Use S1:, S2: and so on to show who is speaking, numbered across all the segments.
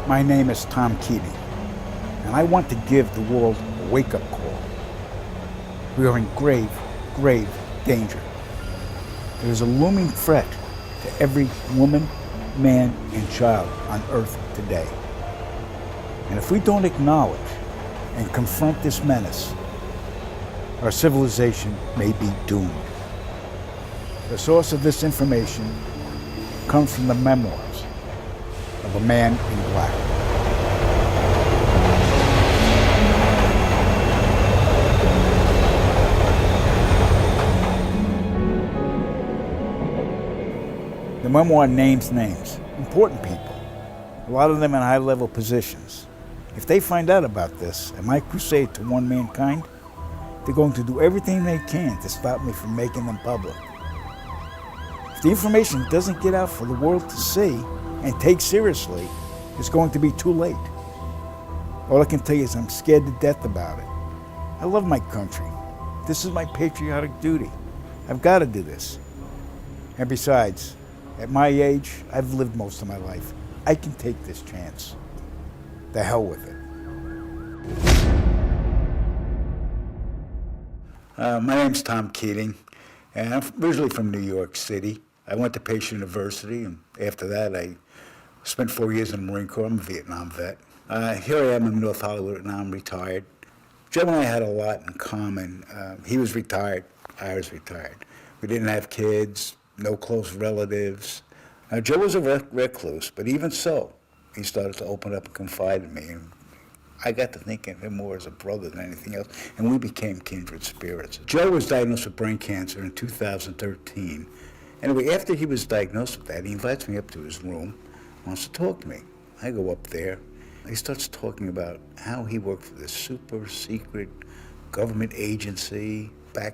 S1: My name is Tom Keating, and I want to give the world a wake-up call. We are in grave, grave danger. There is a looming threat to every woman, man, and child on Earth today. And if we don't acknowledge and confront this menace, our civilization may be doomed. The source of this information comes from the memoirs of a man in black. The memoir names names, important people, a lot of them in high-level positions. If they find out about this and my crusade to warn mankind, they're going to do everything they can to stop me from making them public. If the information doesn't get out for the world to see and take seriously, it's going to be too late. All I can tell you is I'm scared to death about it. I love my country. This is my patriotic duty. I've got to do this. And besides, at my age, I've lived most of my life. I can take this chance. The hell with it. My name's Tom Keating, and I'm originally from New York City. I went to Pace University, and after that I spent 4 years in the Marine Corps. I'm a Vietnam vet. Here I am in North Hollywood, and now I'm retired. Joe and I had a lot in common. He was retired, I was retired. We didn't have kids, no close relatives. Now, Joe was a recluse, but even so, he started to open up and confide in me. And I got to thinking of him more as a brother than anything else, and we became kindred spirits. Joe was diagnosed with brain cancer in 2013. Anyway, after he was diagnosed with that, he invites me up to his room, wants to talk to me. I go up there. He starts talking about how he worked for this super secret government agency back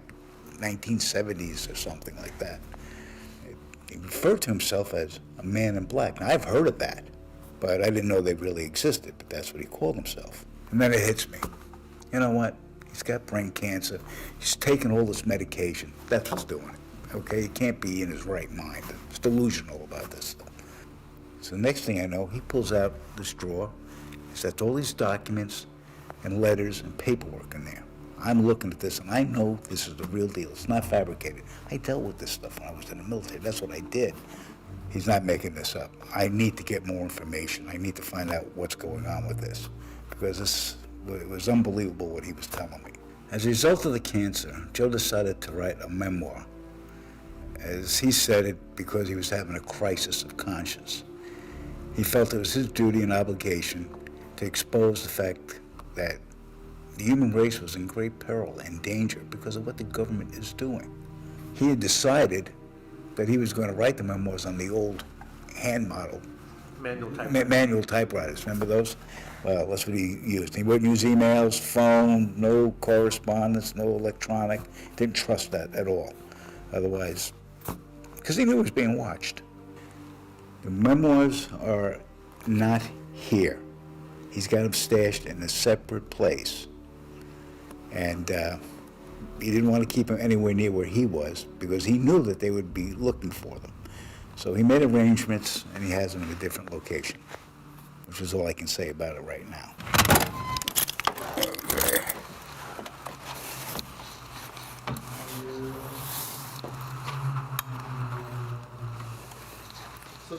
S1: 1970s or something like that. He referred to himself as a man in black. Now, I've heard of that, but I didn't know they really existed, but that's what he called himself. And then it hits me. You know what? He's got brain cancer. He's taking all this medication. That's what's doing it, okay? He can't be in his right mind. He's delusional about this stuff. So the next thing I know, he pulls out this drawer. He sets all these documents and letters and paperwork in there. I'm looking at this, and I know this is the real deal. It's not fabricated. I dealt with this stuff when I was in the military. That's what I did. He's not making this up. I need to get more information. I need to find out what's going on with this, because it was unbelievable what he was telling me. As a result of the cancer, Joe decided to write a memoir. As he said it, because he was having a crisis of conscience. He felt it was his duty and obligation to expose the fact that the human race was in great peril and danger because of what the government is doing. He had decided that he was going to write the memoirs on the old hand model manual typewriters. Remember those? Well, that's what he used. He wouldn't use emails, phone, no correspondence, no electronic. Didn't trust that at all. Otherwise, because he knew he was being watched. The memoirs are not here. He's got them stashed in a separate place. And he didn't want to keep them anywhere near where he was because he knew that they would be looking for them. So he made arrangements, and he has them in a different location, which is all I can say about it right now. Okay.
S2: So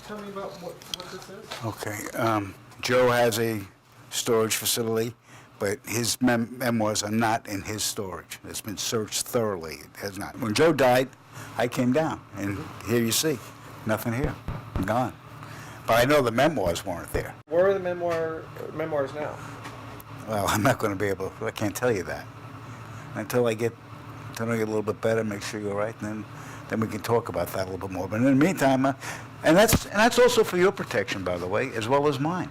S2: tell me about what this is.
S1: Okay. Joe has a storage facility, but his memoirs are not in his storage. It's been searched thoroughly. It has not. When Joe died, I came down, and here you see, nothing here, gone. But I know the memoirs weren't there.
S2: Where are the memoirs now?
S1: Well, I'm not going to be able to, I can't tell you that. Until I get a little bit better, make sure you're right, and then we can talk about that a little bit more. But in the meantime, and that's also for your protection, by the way, as well as mine.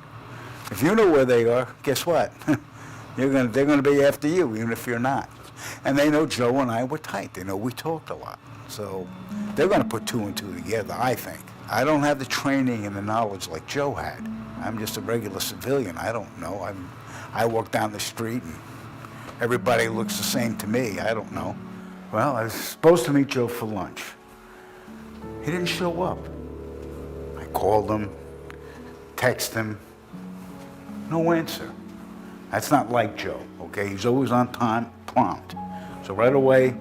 S1: If you know where they are, guess what? They're going to be after you, even if you're not. And they know Joe and I were tight. They know we talked a lot. So they're going to put two and two together, I think. I don't have the training and the knowledge like Joe had. I'm just a regular civilian. I don't know. I walk down the street and everybody looks the same to me. I don't know. Well, I was supposed to meet Joe for lunch. He didn't show up. I called him, texted him, No answer. That's not like Joe, okay? He's always on time, prompt. So right away,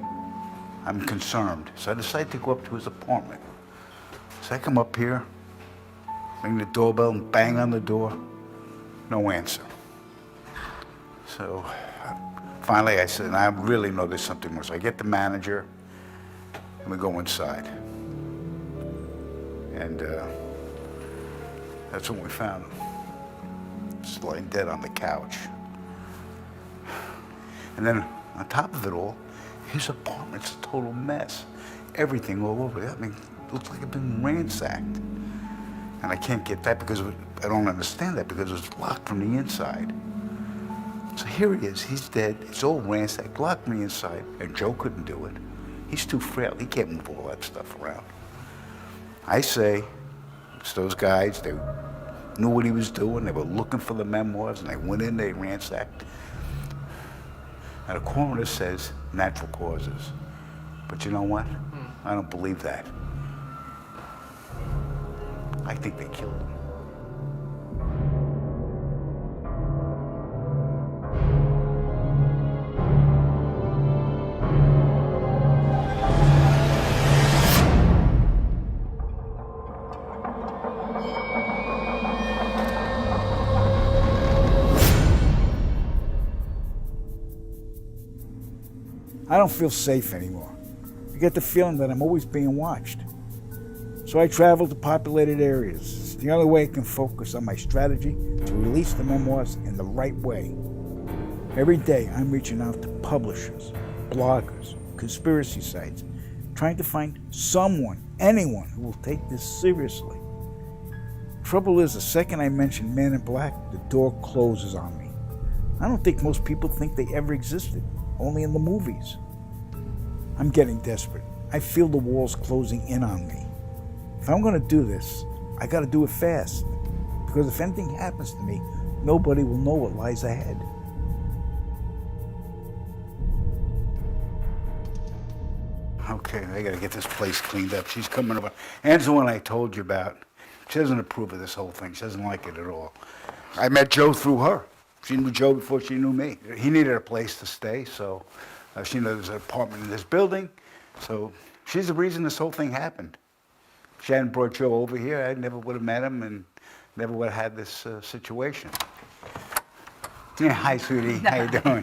S1: I'm concerned. So I decide to go up to his apartment. So I come up here, ring the doorbell and bang on the door. No answer. So finally I said, I really know there's something more. So I get the manager and we go inside. And that's when we found him. Just lying dead on the couch. And then on top of it all, his apartment's a total mess. Everything all over it. I mean, it looks like it's been ransacked. And I can't get that because I don't understand that because it's locked from the inside. So here he is, he's dead, it's all ransacked, locked from the inside, and Joe couldn't do it. He's too frail, he can't move all that stuff around. I say, it's those guys, they knew what he was doing, they were looking for the memoirs, and they went in, they ransacked. And the coroner says natural causes. But you know what? I don't believe that. I think they killed him.
S3: I don't feel safe anymore. I get the feeling that I'm always being watched. So I travel to populated areas. It's the only way I can focus on my strategy to release the memoirs in the right way. Every day I'm reaching out to publishers, bloggers, conspiracy sites, trying to find someone, anyone who will take this seriously. Trouble is, the second I mention Man in Black, the door closes on me. I don't think most people think they ever existed, only in the movies. I'm getting desperate. I feel the walls closing in on me. If I'm going to do this, I got to do it fast. Because if anything happens to me, nobody will know what lies ahead.
S1: Okay, I gotta get this place cleaned up. She's coming over. Anne's the one I told you about. She doesn't approve of this whole thing. She doesn't like it at all. I met Joe through her. She knew Joe before she knew me. He needed a place to stay, so she knew there was an apartment in this building. So she's the reason this whole thing happened. If she hadn't brought Joe over here, I never would have met him and never would have had this situation. Yeah, hi, sweetie. How you doing?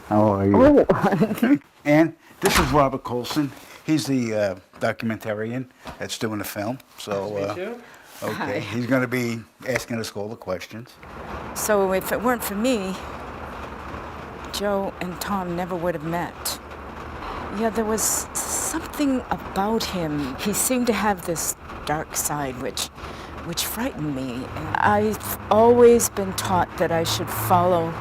S1: How are you? And this is Robert Colson. He's the documentarian that's doing the film. So,
S2: Nice to meet you.
S1: okay, he's going to be asking us all the questions.
S4: So if it weren't for me, Joe and Tom never would have met. Yeah, there was something about him. He seemed to have this dark side which frightened me. I've always been taught that I should follow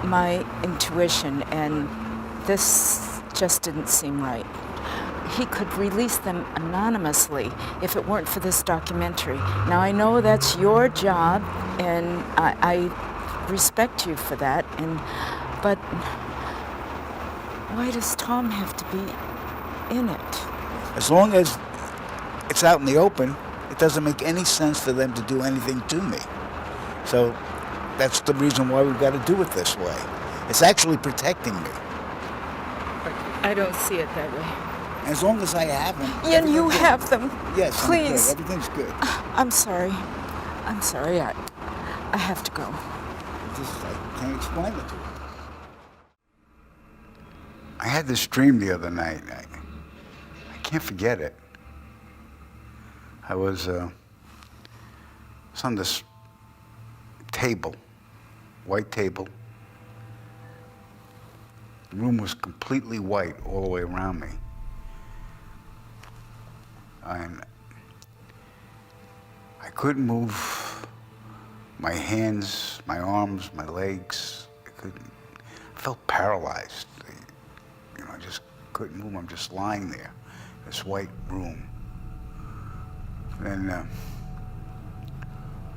S4: my intuition, and this just didn't seem right. He could release them anonymously if it weren't for this documentary. Now, I know that's your job, and I respect you for that, but why does Tom have to be in it?
S1: As long as it's out in the open, it doesn't make any sense for them to do anything to me. So that's the reason why we've got to do it this way. It's actually protecting me.
S4: I don't see it that way.
S1: As long as I have them.
S4: And you have them.
S1: Yes,
S4: Please.
S1: I'm good. Everything's good.
S4: I'm sorry. I have to go.
S1: I can't explain it to you. I had this dream the other night. I can't forget it. I was on this table, white table. The room was completely white all the way around me. And I couldn't move my hands, my arms, my legs. I felt paralyzed. I just couldn't move. I'm just lying there, this white room. And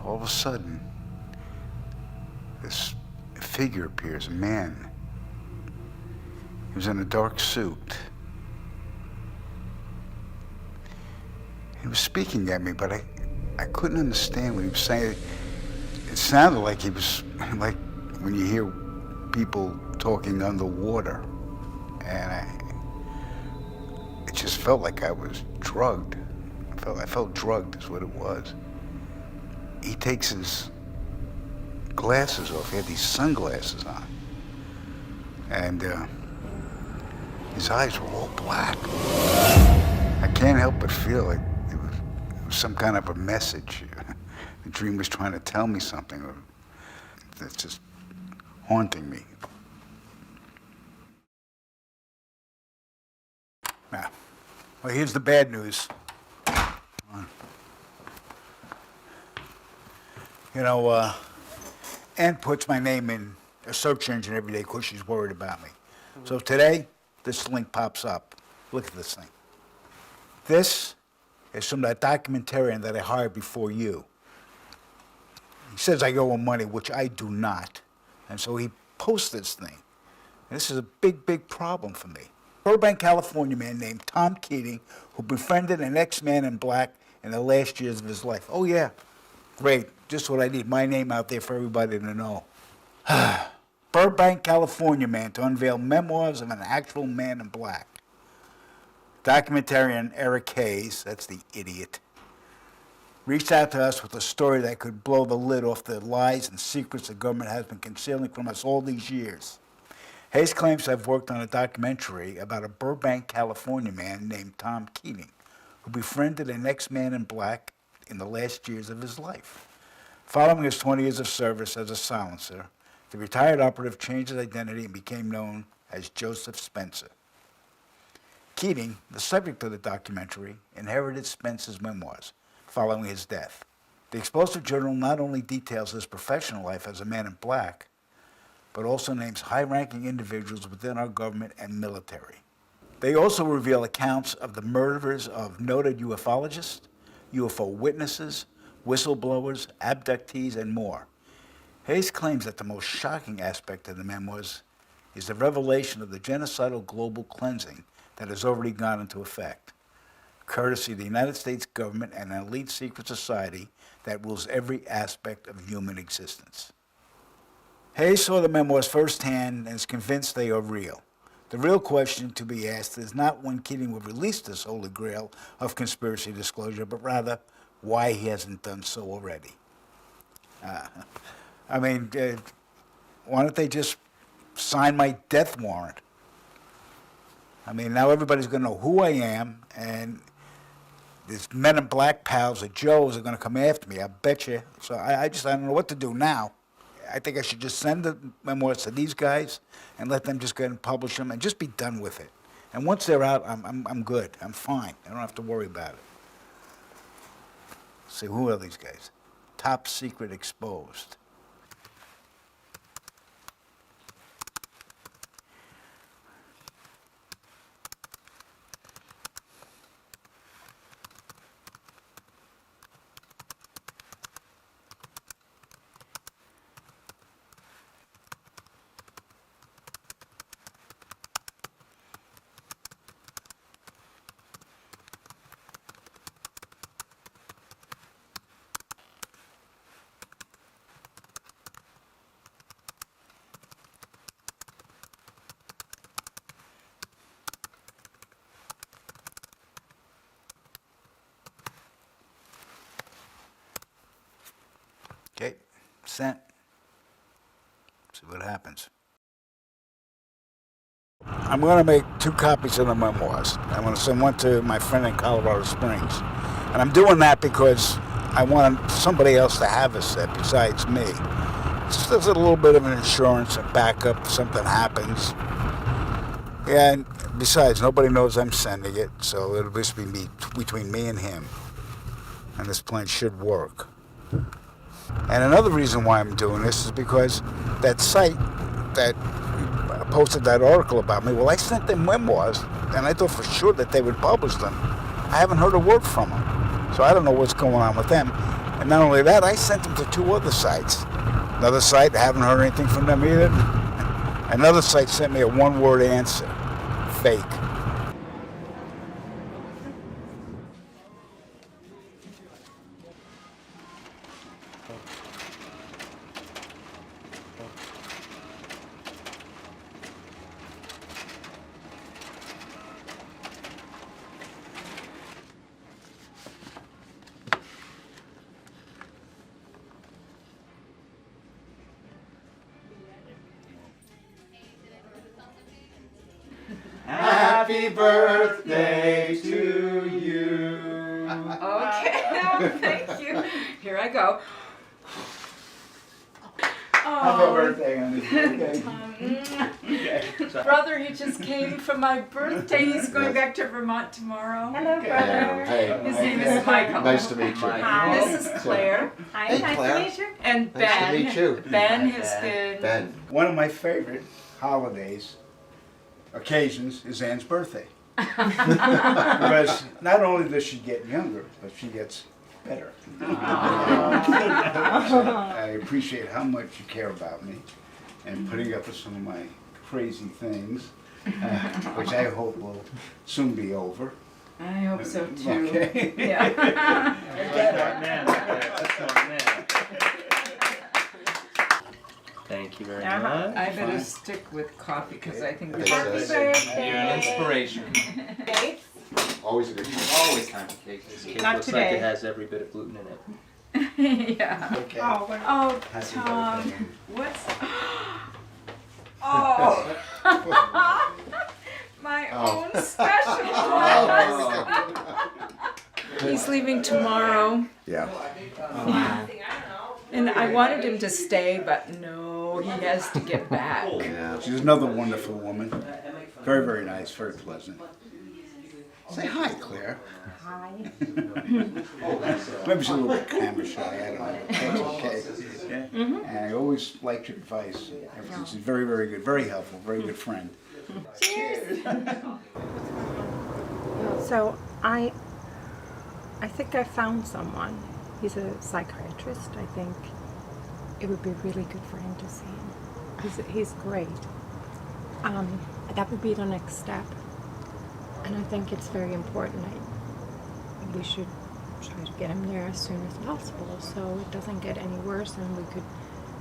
S1: all of a sudden, this figure appears, a man. He was in a dark suit. He was speaking at me, but I couldn't understand what he was saying. It sounded like he was, like when you hear people talking underwater, and it just felt like I was drugged. I felt drugged is what it was. He takes his glasses off. He had these sunglasses on. And his eyes were all black. I can't help but feel like it was some kind of a message. The dream was trying to tell me something that's just haunting me. Now, well, here's the bad news. You know, Ann puts my name in a search engine every day because she's worried about me. So today, this link pops up. Look at this thing. This is from that documentarian that I hired before you. He says I owe him money, which I do not. And so he posts this thing. And this is a big, big problem for me. Burbank, California man named Tom Keating, who befriended an ex-man in black in the last years of his life. Oh yeah, great, just what I need, my name out there for everybody to know. Burbank, California man to unveil memoirs of an actual man in black. Documentarian Eric Hayes, that's the idiot, reached out to us with a story that could blow the lid off the lies and secrets the government has been concealing from us all these years. Hayes claims to have worked on a documentary about a Burbank, California man named Tom Keating, who befriended an ex-man in black in the last years of his life. Following his 20 years of service as a silencer, the retired operative changed his identity and became known as Joseph Spencer. Keating, the subject of the documentary, inherited Spencer's memoirs following his death. The explosive journal not only details his professional life as a man in black, but also names high-ranking individuals within our government and military. They also reveal accounts of the murders of noted ufologists, UFO witnesses, whistleblowers, abductees, and more. Hayes claims that the most shocking aspect of the memoirs is the revelation of the genocidal global cleansing that has already gone into effect, courtesy of the United States government and an elite secret society that rules every aspect of human existence. Hayes saw the memoirs firsthand and is convinced they are real. The real question to be asked is not when Keating will release this holy grail of conspiracy disclosure, but rather why he hasn't done so already. Why don't they just sign my death warrant? I mean, now everybody's going to know who I am, and these men in black pals of Joe's are going to come after me, I bet you. So I don't know what to do now. I think I should just send the memoirs to these guys and let them just go ahead and publish them and just be done with it. And once they're out, I'm good. I'm fine. I don't have to worry about it. See, who are these guys? Top Secret Exposed. Okay, sent. See what happens. I'm going to make 2 copies of the memoirs. I'm going to send one to my friend in Colorado Springs. And I'm doing that because I want somebody else to have a set besides me. Just as a little bit of an insurance, a backup if something happens. Yeah, and besides, nobody knows I'm sending it, so it'll just be between me and him. And this plan should work. And another reason why I'm doing this is because that site that posted that article about me, well, I sent them memoirs, and I thought for sure that they would publish them. I haven't heard a word from them, so I don't know what's going on with them. And not only that, I sent them to 2 other sites. Another site, I haven't heard anything from them either. Another site sent me a 1-word answer, fake.
S2: Happy birthday to you.
S4: Okay, thank you. Here I go.
S3: Happy birthday, honey.
S4: Brother, he just came for my birthday. He's going back to Vermont tomorrow.
S5: Hello, brother.
S6: Hey,
S4: His name is Michael.
S6: nice to meet you.
S5: Hi.
S4: This is Claire.
S5: Hi,
S6: Hey,
S5: nice
S6: Claire.
S5: to meet you.
S4: And
S6: Nice to
S4: Ben.
S6: meet you.
S4: Ben has been.
S6: Ben.
S3: One of my favorite holidays, occasions, is Anne's birthday. Because not only does she get younger, but she gets better. I appreciate how much you care about me and putting up with some of my crazy things, which I hope will soon be over.
S4: I hope so too.
S3: Okay.
S4: Yeah.
S2: Thank you very
S5: Uh-huh.
S2: much.
S4: I better stick with coffee because I think this
S5: Happy
S4: is.
S5: birthday.
S2: You're an inspiration.
S5: Cake?
S6: Always a good time.
S2: Always time for cake. This cake
S5: Not
S2: looks
S5: today.
S2: like it has every bit of gluten in it.
S4: Yeah.
S3: Okay.
S5: Oh, what-
S4: Oh,
S3: Happy
S4: Tom,
S3: birthday.
S4: what's? Oh, my
S6: Oh.
S4: own special one. He's leaving tomorrow,
S3: Yeah.
S4: and I wanted him to stay, but no, he has to get back.
S3: Yeah. She's another wonderful woman. Very, very nice, very pleasant. Say hi, Claire.
S5: Hi.
S3: Maybe she's a little bit camera shy, I don't know. That's okay. Yeah. And I always liked your advice. She's very, very good, very helpful, very good friend.
S5: So I think I found someone. He's a psychiatrist. I think it would be really good for him to see him. He's great. That would be the next step. And I think it's very important. We should try to get him there as soon as possible so it doesn't get any worse and we could.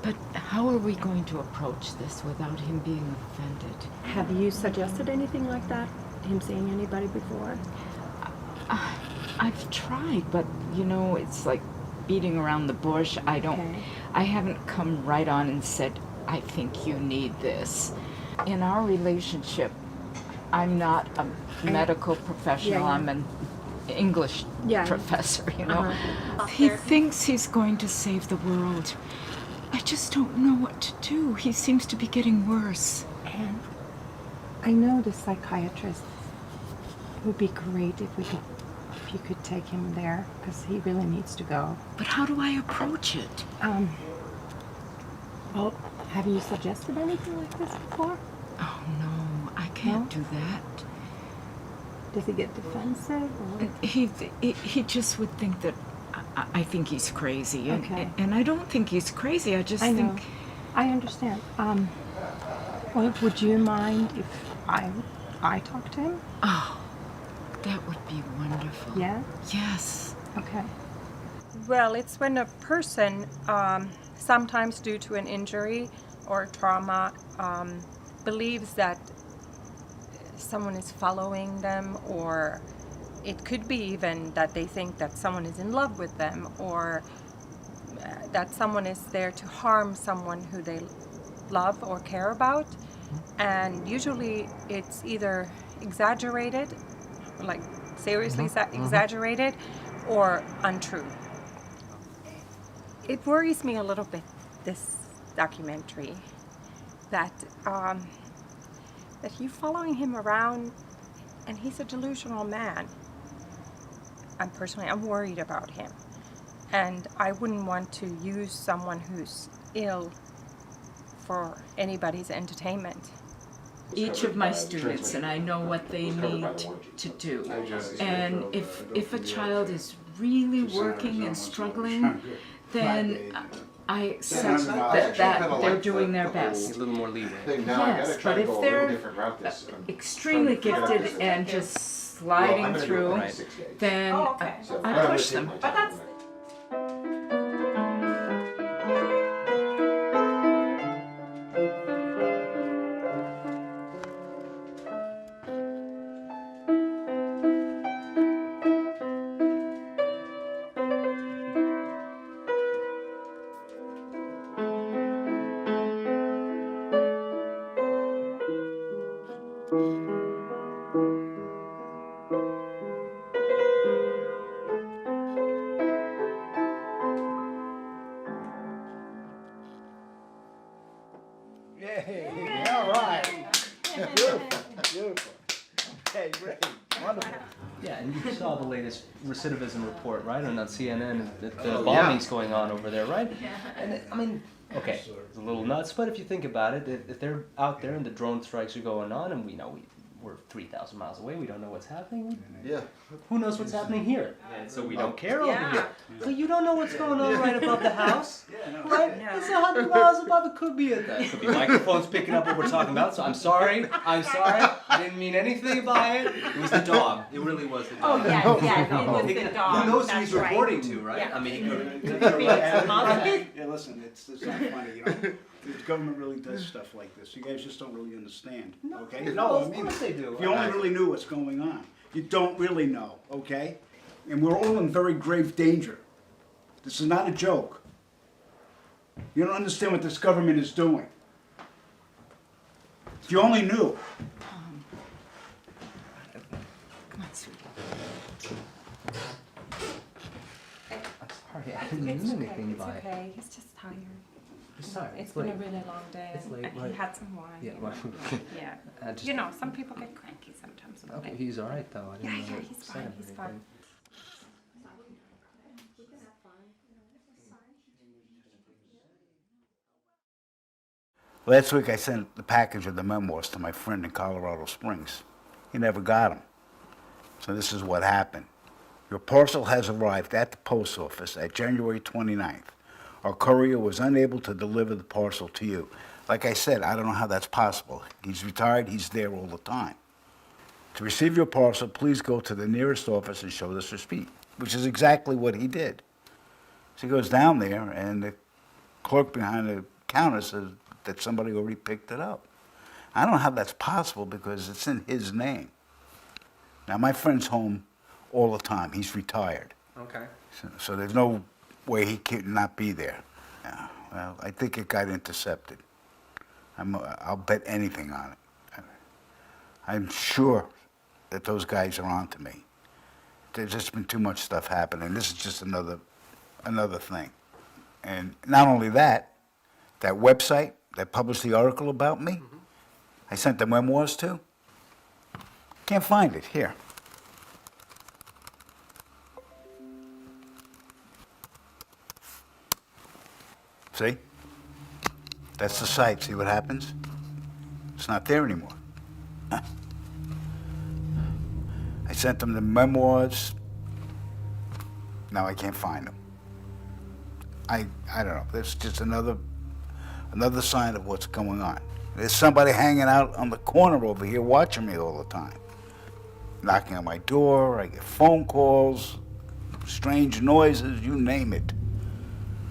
S4: But how are we going to approach this without him being offended?
S5: Have you suggested anything like that? Him seeing anybody before?
S4: I've tried, but you know, it's like beating around the bush.
S5: Okay.
S4: I haven't come right on and said, I think you need this. In our relationship, I'm not a medical professional.
S5: Yeah.
S4: I'm an English
S5: Yeah.
S4: professor, you know.
S5: Uh-huh.
S4: He thinks he's going to save the world. I just don't know what to do. He seems to be getting worse.
S5: And I know the psychiatrist would be great if you could take him there because he really needs to go.
S4: But how do I approach it?
S5: Well, have you suggested anything like this before?
S4: Oh no, I can't do that.
S5: Does he get defensive? Or?
S4: He just would think that I think he's crazy, and,
S5: Okay.
S4: and I don't think he's crazy. I just
S5: I know.
S4: think
S5: I understand. Well, would you mind if I talk to him?
S4: oh, that would be wonderful.
S5: Yeah?
S4: Yes.
S5: Okay. Well, it's when a person, sometimes due to an injury or trauma, believes that someone is following them, or it could be even that they think that someone is in love with them, or that someone is there to harm someone who they love or care about. And usually it's either exaggerated, like seriously exaggerated, or untrue. It worries me a little bit, this documentary, that you're following him around and he's a delusional man. I'm worried about him. And I wouldn't want to use someone who's ill for anybody's entertainment.
S4: Each of my students, and I know what they need to do. And if a child is really working and struggling, then I accept that they're doing their
S2: A
S4: best.
S2: little more leeway.
S4: Yes, but if they're extremely gifted and just sliding through, then I push them.
S5: But that's
S3: Yay! All right. Beautiful. Beautiful. Okay, great. Wonderful.
S2: Yeah, and you saw the latest recidivism report, right, on CNN, that the bombings going on over there, right? And I mean, okay, it's a little nuts, but if you think about it, if they're out there and the drone strikes are going on, and we know we're 3,000 miles away, we don't know what's happening.
S6: Yeah.
S2: Who knows what's happening here? So we don't care over here. So you don't know what's going on right above the house, right? It's 100 miles above. It could be could be microphones picking up what we're talking about. So I'm sorry. I didn't mean anything by it. It was the dog. It really was the dog.
S7: Oh, yeah, it was the dog.
S2: Who knows who
S7: That's
S2: he's
S7: right.
S2: reporting to, right?
S7: Yeah.
S2: I mean, he could.
S3: Yeah, listen, it's not funny, you know. The government really does stuff like this. You guys just don't really understand, okay?
S2: No,
S3: I
S2: of
S3: mean,
S2: course they do.
S3: if you only really knew what's going on, you don't really know, okay? And we're all in very grave danger. This is not a joke. You don't understand what this government is doing. If you only knew.
S4: Come on, sweetie.
S2: Sorry, I didn't mean anything
S5: It's
S2: by it.
S5: okay. He's just tired.
S2: It's sorry.
S5: It's been a really long day.
S2: It's late,
S5: and
S2: right.
S5: He had some wine.
S2: Yeah,
S5: you
S2: well,
S5: know. Yeah.
S2: just-
S5: You know, some people get cranky sometimes. about
S2: Okay,
S5: it.
S2: he's all right though. I didn't
S5: Yeah,
S2: know
S5: yeah,
S2: it
S5: he's
S2: said
S5: fine. He's
S2: anything.
S5: fine.
S1: Last week I sent the package of the memoirs to my friend in Colorado Springs. He never got them. So this is what happened. Your parcel has arrived at the post office at January 29th. Our courier was unable to deliver the parcel to you. Like I said, I don't know how that's possible. He's retired, he's there all the time. To receive your parcel, please go to the nearest office and show this receipt, which is exactly what he did. So he goes down there, and the clerk behind the counter says that somebody already picked it up. I don't know how that's possible because it's in his name. Now, my friend's home all the time. He's retired.
S2: Okay.
S1: So there's no way he could not be there. Yeah, well, I think it got intercepted. I'll bet anything on it. I'm sure that those guys are onto me. There's just been too much stuff happening. This is just another thing. And not only that, that website that published the article about me, I sent the memoirs to. Can't find it. Here. See? That's the site. See what happens? It's not there anymore. I sent them the memoirs. Now I can't find them. I don't know. There's just another sign of what's going on. There's somebody hanging out on the corner over here watching me all the time. Knocking on my door, I get phone calls, strange noises, you name it.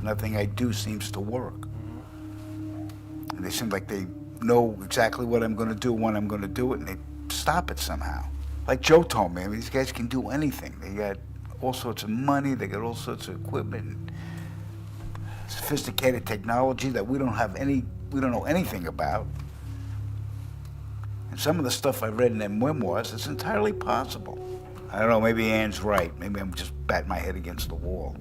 S1: Nothing I do seems to work. And they seem like they know exactly what I'm going to do, when I'm going to do it, and they stop it somehow. Like Joe told me, I mean, these guys can do anything. They got all sorts of money, they got all sorts of equipment, sophisticated technology that we don't know anything about. And some of the stuff I read in their memoirs, it's entirely possible. I don't know, maybe Ann's right. Maybe I'm just batting my head against the wall.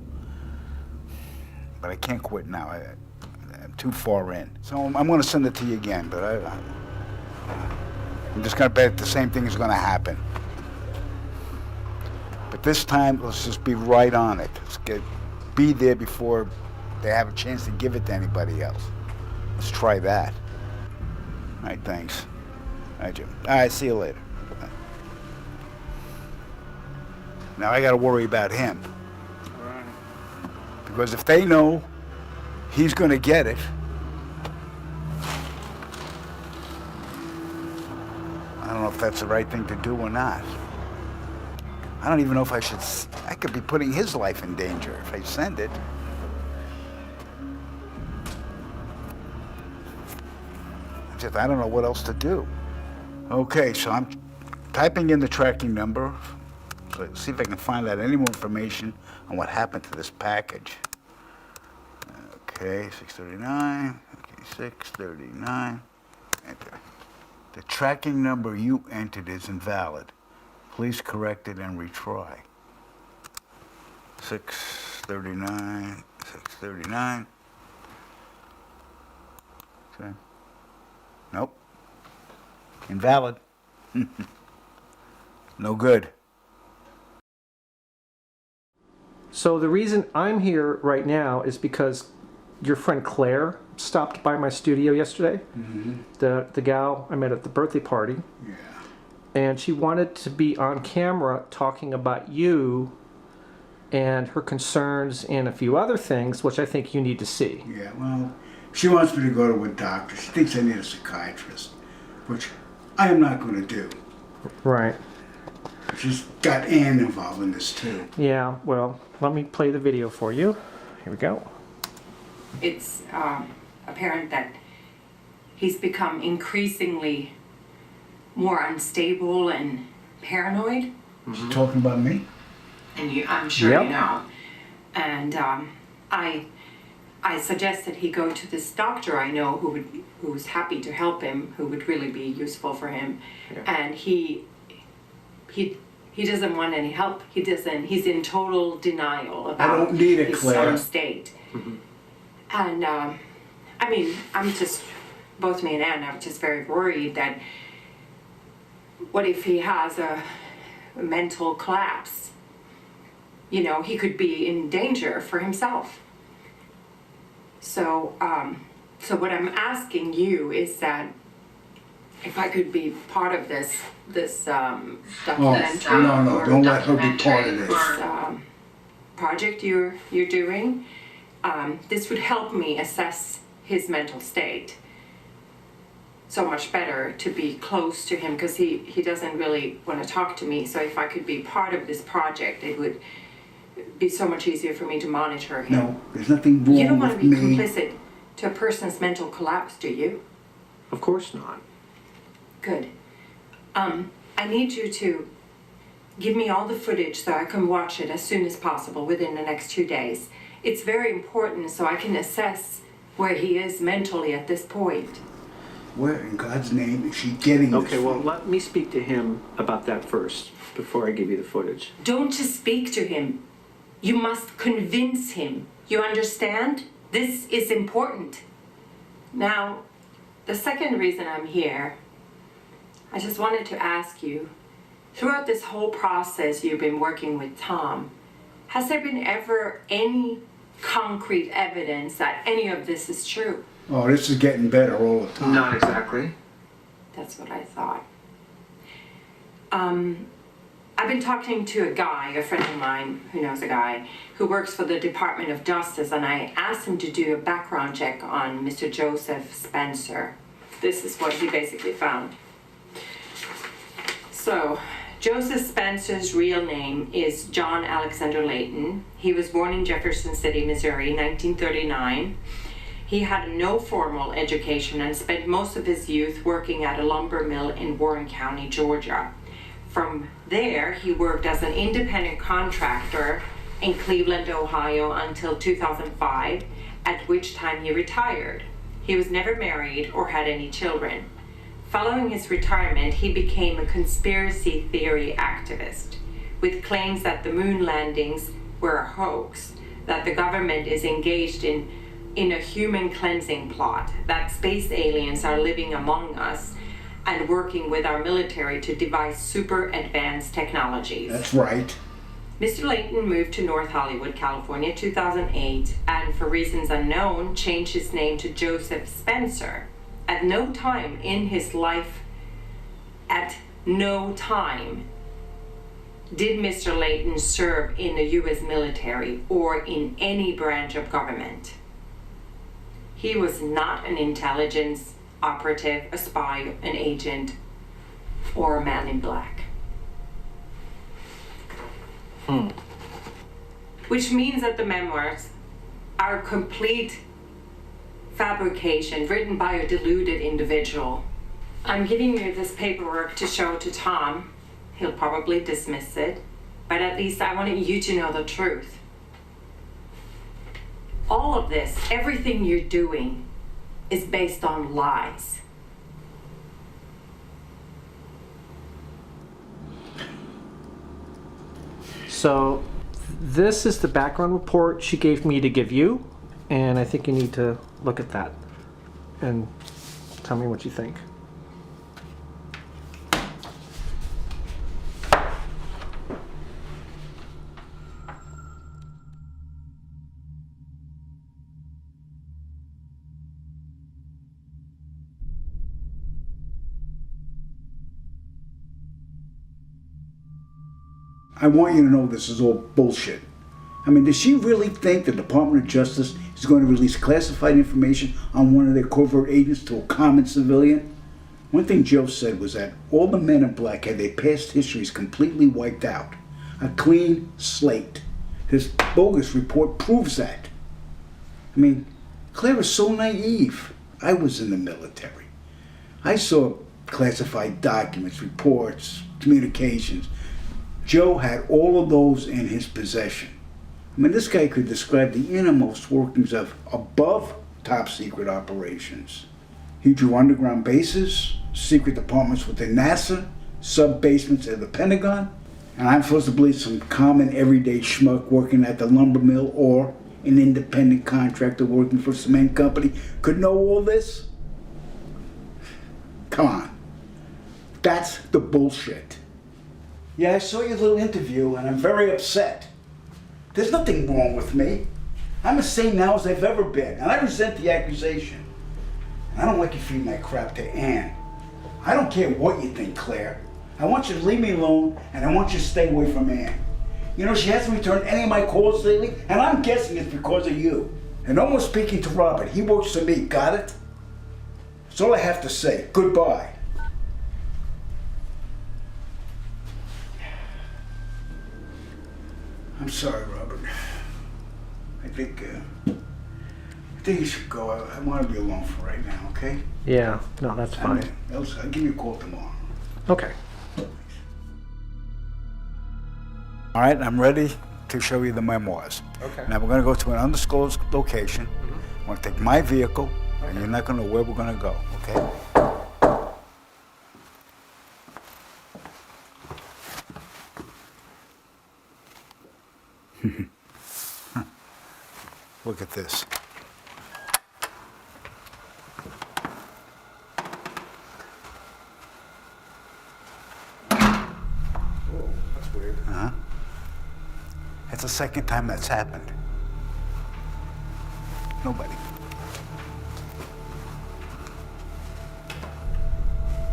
S1: But I can't quit now. I'm too far in. So I'm going to send it to you again, but I'm just going to bet the same thing is going to happen. But this time, let's just be right on it. Be there before they have a chance to give it to anybody else. Let's try that. All right, thanks. All right, Jim. All right, see you later. Now I got to worry about him. Because if they know he's going to get it, I don't know if that's the right thing to do or not. I don't even know if I could be putting his life in danger if I send it. I don't know what else to do. Okay, so I'm typing in the tracking number. So let's see if I can find out any more information on what happened to this package. Okay, 639. Okay, 639. Enter. The tracking number you entered is invalid. Please correct it and retry. 639, 639. Okay. Nope. Invalid. No good.
S6: So the reason I'm here right now is because your friend Claire stopped by my studio yesterday. The gal I met at the birthday party.
S1: Yeah.
S6: And she wanted to be on camera talking about you and her concerns and a few other things, which I think you need to see.
S1: Yeah, well, she wants me to go to a doctor. She thinks I need a psychiatrist, which I am not going to do.
S6: Right.
S1: She's got Ann involved in this too.
S6: Yeah, well, let me play the video for you. Here we go.
S7: It's apparent that he's become increasingly more unstable and paranoid.
S1: She's talking about me?
S7: And I'm sure
S6: Yep.
S7: you know. And I suggested he go to this doctor I know who's happy to help him, who would really be useful for him.
S6: Yeah.
S7: And he doesn't want any help. He's in total denial about
S1: don't need it,
S7: his
S1: Claire.
S7: own state. And I mean, I'm just, both me and Anne are just very worried that what if he has a mental collapse? You know, he could be in danger for himself. So, so what I'm asking you is that if I could be part of this documentary.
S1: no, don't let her be part of this.
S7: This project you're doing, this would help me assess his mental state so much better to be close to him, because he doesn't really want to talk to me. So if I could be part of this project, it would be so much easier for me to monitor him.
S1: No, there's nothing wrong
S7: You don't want
S1: with
S7: to be
S1: me.
S7: complicit to a person's mental collapse, do you?
S6: Of course not.
S7: Good. I need you to give me all the footage so I can watch it as soon as possible within the next 2 days. It's very important so I can assess where he is mentally at this point.
S1: Where in God's name is she getting this
S6: Okay, well,
S1: from?
S6: let me speak to him about that first before I give you the footage.
S7: Don't just speak to him. You must convince him. You understand? This is important. Now, the second reason I'm here, I just wanted to ask you, throughout this whole process you've been working with Tom, has there been ever any concrete evidence that any of this is true?
S1: Oh, this is getting better all the time.
S6: Not exactly.
S7: That's what I thought. I've been talking to a guy, a friend of mine who knows a guy, who works for the Department of Justice, and I asked him to do a background check on Mr. Joseph Spencer. This is what he basically found. So, Joseph Spencer's real name is John Alexander Layton. He was born in Jefferson City, Missouri, 1939. He had no formal education and spent most of his youth working at a lumber mill in Warren County, Georgia. From there, he worked as an independent contractor in Cleveland, Ohio until 2005, at which time he retired. He was never married or had any children. Following his retirement, he became a conspiracy theory activist, with claims that the moon landings were a hoax, that the government is engaged in a human cleansing plot, that space aliens are living among us and working with our military to devise super advanced technologies.
S1: That's right.
S7: Mr. Layton moved to North Hollywood, California, 2008, and for reasons unknown, changed his name to Joseph Spencer. At no time in his life, at no time, did Mr. Layton serve in the U.S. military or in any branch of government. He was not an intelligence operative, a spy, an agent, or a man in black. Which means that the memoirs are a complete fabrication written by a deluded individual. I'm giving you this paperwork to show to Tom. He'll probably dismiss it, but at least I wanted you to know the truth. All of this, everything you're doing, is based on lies.
S6: So this is the background report she gave me to give you, and I think you need to look at that and tell me what you think.
S3: I want you to know this is all bullshit. I mean, does she really think the Department of Justice is going to release classified information on one of their covert agents to a common civilian? One thing Joe said was that all the men in black had their past histories completely wiped out. A clean slate. His bogus report proves that. I mean, Claire is so naive. I was in the military. I saw classified documents, reports, communications. Joe had all of those in his possession. I mean, this guy could describe the innermost workings of above top secret operations. He drew underground bases, secret departments within NASA, sub-basements at the Pentagon, and I'm supposed to believe some common everyday schmuck working at the lumber mill or an independent contractor working for a cement company could know all this? Come on. That's the bullshit. Yeah, I saw your little interview and I'm very upset. There's nothing wrong with me. I'm as sane now as I've ever been, and I resent the accusation. I don't like you feeding that crap to Anne. I don't care what you think, Claire. I want you to leave me alone, and I want you to stay away from Anne. You know, she hasn't returned any of my calls lately, and I'm guessing it's because of you. And no more speaking to Robert. He works for me, got it? That's all I have to say. Goodbye. I'm sorry, Robert. I think you should go. I want to be alone for right now, okay?
S6: Yeah, no, that's fine.
S3: I'll give you a call tomorrow.
S6: Okay.
S1: All right, I'm ready to show you the memoirs.
S6: Okay.
S1: Now we're going to go to an undisclosed location. I'm going to take my vehicle, and you're not going to know where we're going to go, okay? Look at this.
S6: That's weird.
S1: It's the second time that's happened. Nobody.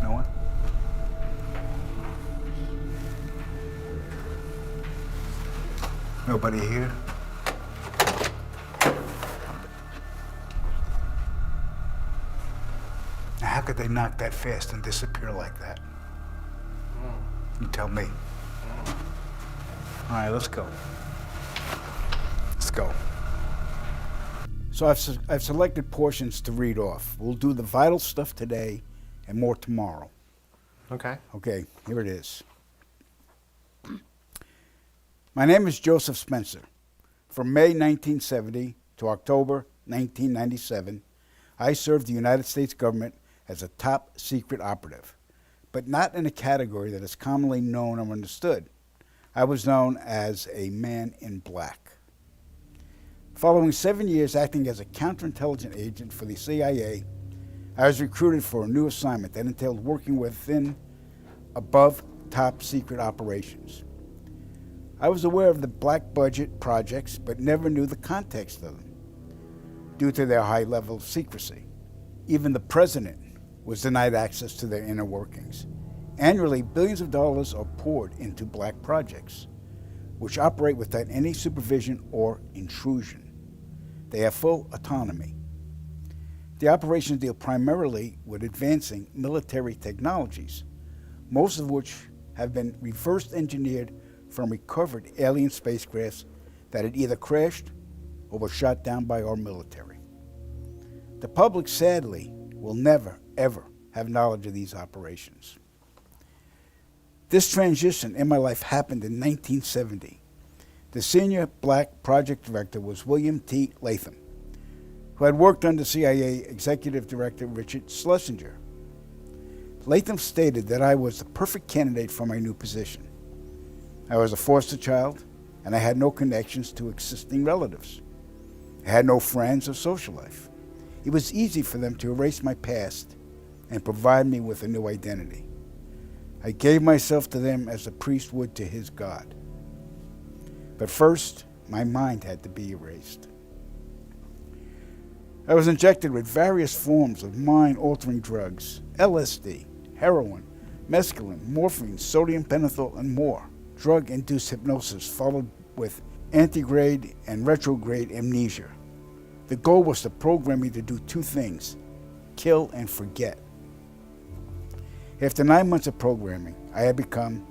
S1: No one? Nobody here? Now, how could they knock that fast and disappear like that? You tell me. All right, let's go. Let's go.
S3: So I've selected portions to read off. We'll do the vital stuff today and more tomorrow.
S6: Okay.
S3: Okay, here it is. My name is Joseph Spencer. From May 1970 to October 1997, I served the United States government as a top secret operative, but not in a category that is commonly known or understood. I was known as a man in black. Following 7 years acting as a counterintelligence agent for the CIA, I was recruited for a new assignment that entailed working within above top secret operations. I was aware of the black budget projects, but never knew the context of them due to their high level of secrecy. Even the president was denied access to their inner workings. Annually, billions of dollars are poured into black projects, which operate without any supervision or intrusion. They have full autonomy. The operations deal primarily with advancing military technologies, most of which have been reverse engineered from recovered alien spacecrafts that had either crashed or were shot down by our military. The public, sadly, will never, ever have knowledge of these operations. This transition in my life happened in 1970. The senior black project director was William T. Latham, who had worked under CIA Executive Director Richard Schlesinger. Latham stated that I was the perfect candidate for my new position. I was a foster child, and I had no connections to existing relatives. I had no friends or social life. It was easy for them to erase my past and provide me with a new identity. I gave myself to them as a priest would to his God. But first, my mind had to be erased. I was injected with various forms of mind-altering drugs, LSD, heroin, mescaline, morphine, sodium pentothal, and more. Drug-induced hypnosis followed with antegrade and retrograde amnesia. The goal was to program me to do two things: kill and forget. After 9 months of programming, I had become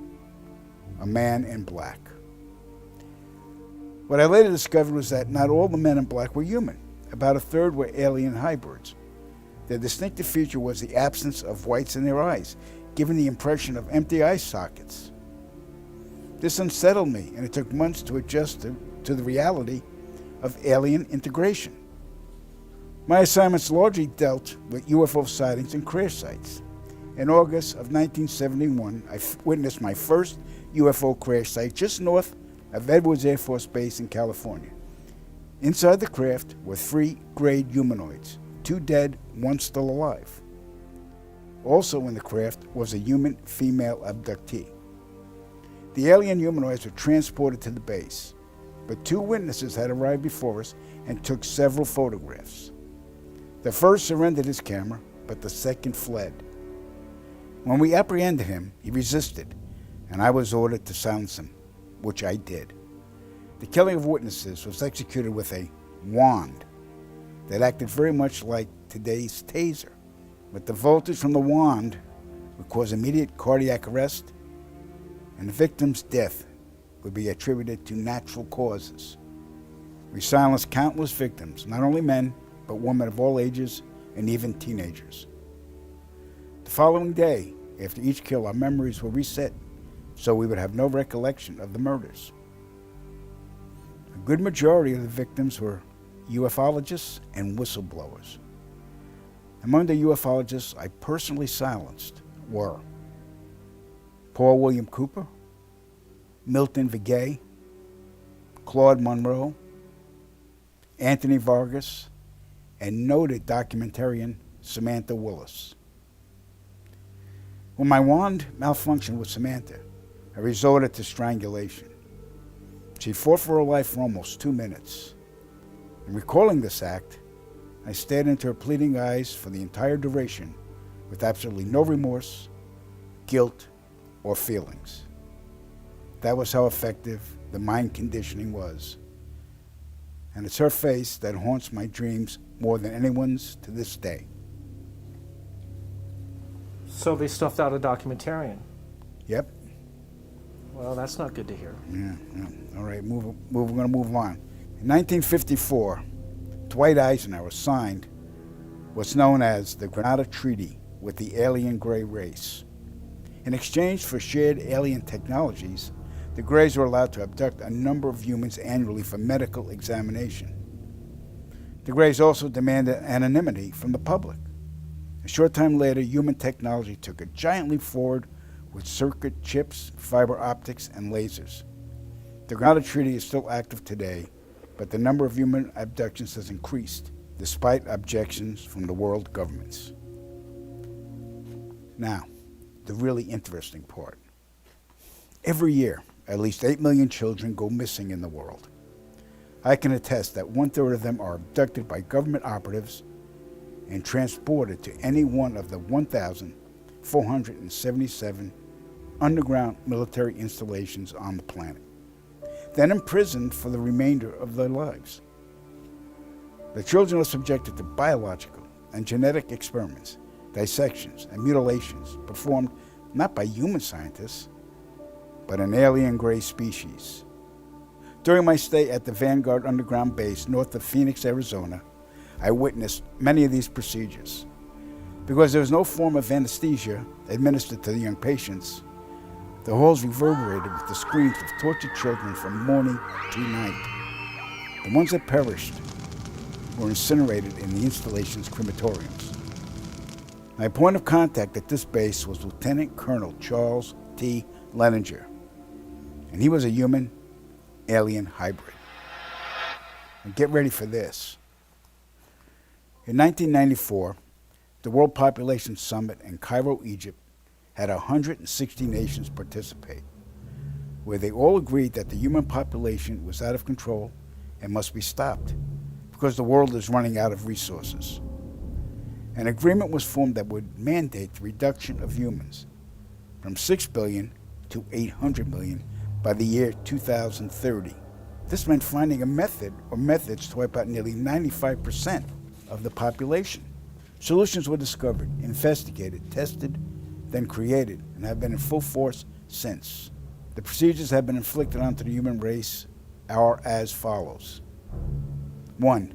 S3: a man in black. What I later discovered was that not all the men in black were human. About a third were alien hybrids. Their distinctive feature was the absence of whites in their eyes, giving the impression of empty eye sockets. This unsettled me, and it took months to adjust to the reality of alien integration. My assignments largely dealt with UFO sightings and crash sites. In August of 1971, I witnessed my first UFO crash site just north of Edwards Air Force Base in California. Inside the craft were 3 grayed humanoids, 2 dead, 1 still alive. Also in the craft was a human female abductee. The alien humanoids were transported to the base, but 2 witnesses had arrived before us and took several photographs. The first surrendered his camera, but the second fled. When we apprehended him, he resisted, and I was ordered to silence him, which I did. The killing of witnesses was executed with a wand that acted very much like today's taser, but the voltage from the wand would cause immediate cardiac arrest, and the victim's death would be attributed to natural causes. We silenced countless victims, not only men, but women of all ages and even teenagers. The following day, after each kill, our memories were reset, so we would have no recollection of the murders. A good majority of the victims were ufologists and whistleblowers. Among the ufologists I personally silenced were Paul William Cooper, Milton Vigay, Claude Monroe, Anthony Vargas, and noted documentarian Samantha Willis. When my wand malfunctioned with Samantha, I resorted to strangulation. She fought for her life for almost 2 minutes. In recalling this act, I stared into her pleading eyes for the entire duration with absolutely no remorse, guilt, or feelings. That was how effective the mind conditioning was. And it's her face that haunts my dreams more than anyone's to this day.
S6: So they stuffed out a documentarian.
S3: Yep.
S6: Well, that's not good to hear.
S3: Yeah. All right, we're going to move on. In 1954, Dwight Eisenhower signed what's known as the Granada Treaty with the alien gray race. In exchange for shared alien technologies, the Greys were allowed to abduct a number of humans annually for medical examination. The Greys also demanded anonymity from the public. A short time later, human technology took a giant leap forward with circuit chips, fiber optics, and lasers. The Granada Treaty is still active today, but the number of human abductions has increased, despite objections from the world governments. Now, the really interesting part. Every year, at least 8 million children go missing in the world. I can attest that 1/3 of them are abducted by government operatives and transported to any one of the 1,477 underground military installations on the planet, then imprisoned for the remainder of their lives. The children are subjected to biological and genetic experiments, dissections, and mutilations performed not by human scientists, but an alien gray species. During my stay at the Vanguard Underground Base north of Phoenix, Arizona, I witnessed many of these procedures. Because there was no form of anesthesia administered to the young patients, the halls reverberated with the screams of tortured children from morning to night. The ones that perished were incinerated in the installation's crematoriums. My point of contact at this base was Lieutenant Colonel Charles T. Leninger, and he was a human alien hybrid. And get ready for this. In 1994, the World Population Summit in Cairo, Egypt, had 160 nations participate, where they all agreed that the human population was out of control and must be stopped because the world is running out of resources. An agreement was formed that would mandate the reduction of humans from 6 billion to 800 million by the year 2030. This meant finding a method or methods to wipe out nearly 95% of the population. Solutions were discovered, investigated, tested, then created, and have been in full force since. The procedures have been inflicted onto the human race are as follows. 1.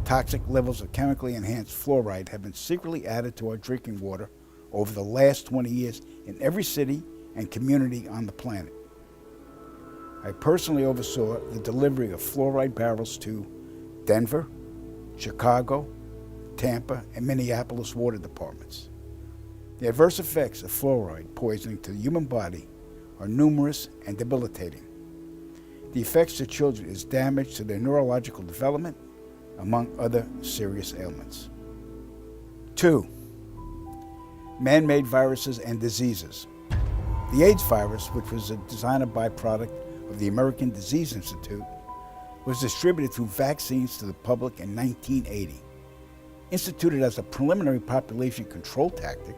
S3: Toxic levels of chemically enhanced fluoride have been secretly added to our drinking water over the last 20 years in every city and community on the planet. I personally oversaw the delivery of fluoride barrels to Denver, Chicago, Tampa, and Minneapolis water departments. The adverse effects of fluoride poisoning to the human body are numerous and debilitating. The effects to children is damage to their neurological development, among other serious ailments. 2. Man-made viruses and diseases. The AIDS virus, which was a designer byproduct of the American Disease Institute, was distributed through vaccines to the public in 1980. Instituted as a preliminary population control tactic,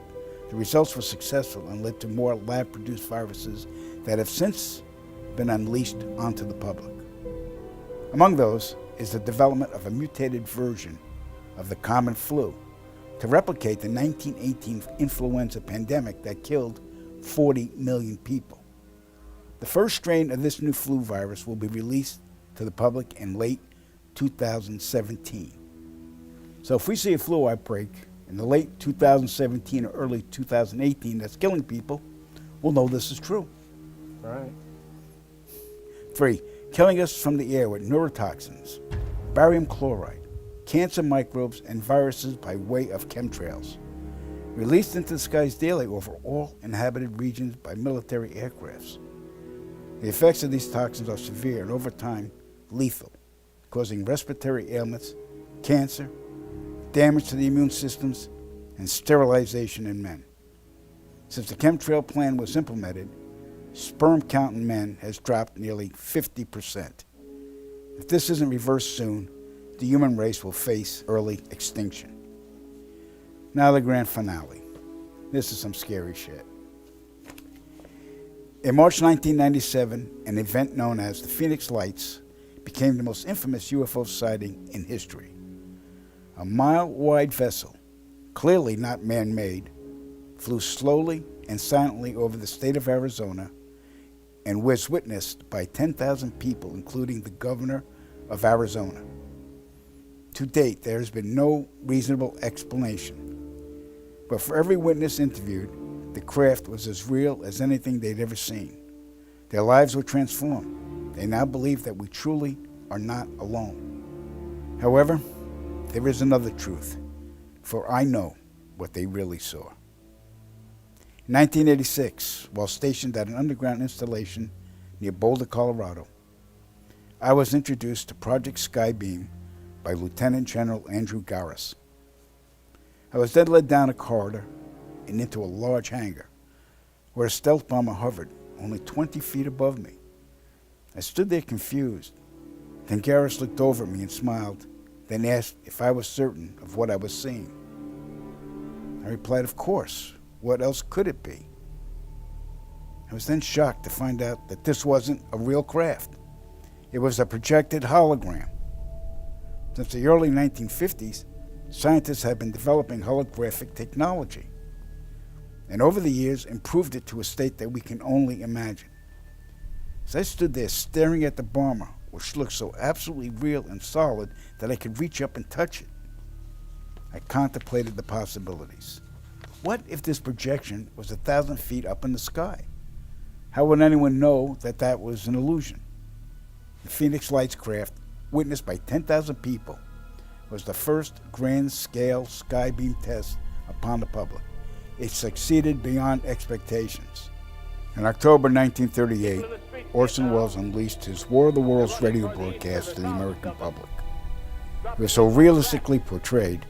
S3: the results were successful and led to more lab-produced viruses that have since been unleashed onto the public. Among those is the development of a mutated version of the common flu to replicate the 1918 influenza pandemic that killed 40 million people. The first strain of this new flu virus will be released to the public in late 2017. So if we see a flu outbreak in the late 2017 or early 2018 that's killing people, we'll know this is true.
S6: Right.
S3: 3. Killing us from the air with neurotoxins, barium chloride, cancer microbes, and viruses by way of chemtrails, released into the skies daily over all inhabited regions by military aircrafts. The effects of these toxins are severe and over time lethal, causing respiratory ailments, cancer, damage to the immune systems, and sterilization in men. Since the chemtrail plan was implemented, sperm count in men has dropped nearly 50%. If this isn't reversed soon, the human race will face early extinction. Now the grand finale. This is some scary shit. In March 1997, an event known as the Phoenix Lights became the most infamous UFO sighting in history. A mile-wide vessel, clearly not man-made, flew slowly and silently over the state of Arizona and was witnessed by 10,000 people, including the governor of Arizona. To date, there has been no reasonable explanation. But for every witness interviewed, the craft was as real as anything they'd ever seen. Their lives were transformed. They now believe that we truly are not alone. However, there is another truth, for I know what they really saw. In 1986, while stationed at an underground installation near Boulder, Colorado, I was introduced to Project Skybeam by Lieutenant General Andrew Garris. I was then led down a corridor and into a large hangar where a stealth bomber hovered only 20 feet above me. I stood there confused. Then Garris looked over at me and smiled, then asked if I was certain of what I was seeing. I replied, of course. What else could it be? I was then shocked to find out that this wasn't a real craft. It was a projected hologram. Since the early 1950s, scientists have been developing holographic technology, and over the years improved it to a state that we can only imagine. As I stood there staring at the bomber, which looked so absolutely real and solid that I could reach up and touch it, I contemplated the possibilities. What if this projection was 1,000 feet up in the sky? How would anyone know that that was an illusion? The Phoenix Lights craft, witnessed by 10,000 people, was the first grand-scale skybeam test upon the public. It succeeded beyond expectations. In October 1938, Orson Welles unleashed his War of the Worlds radio broadcast to the American public. It was so realistically portrayed,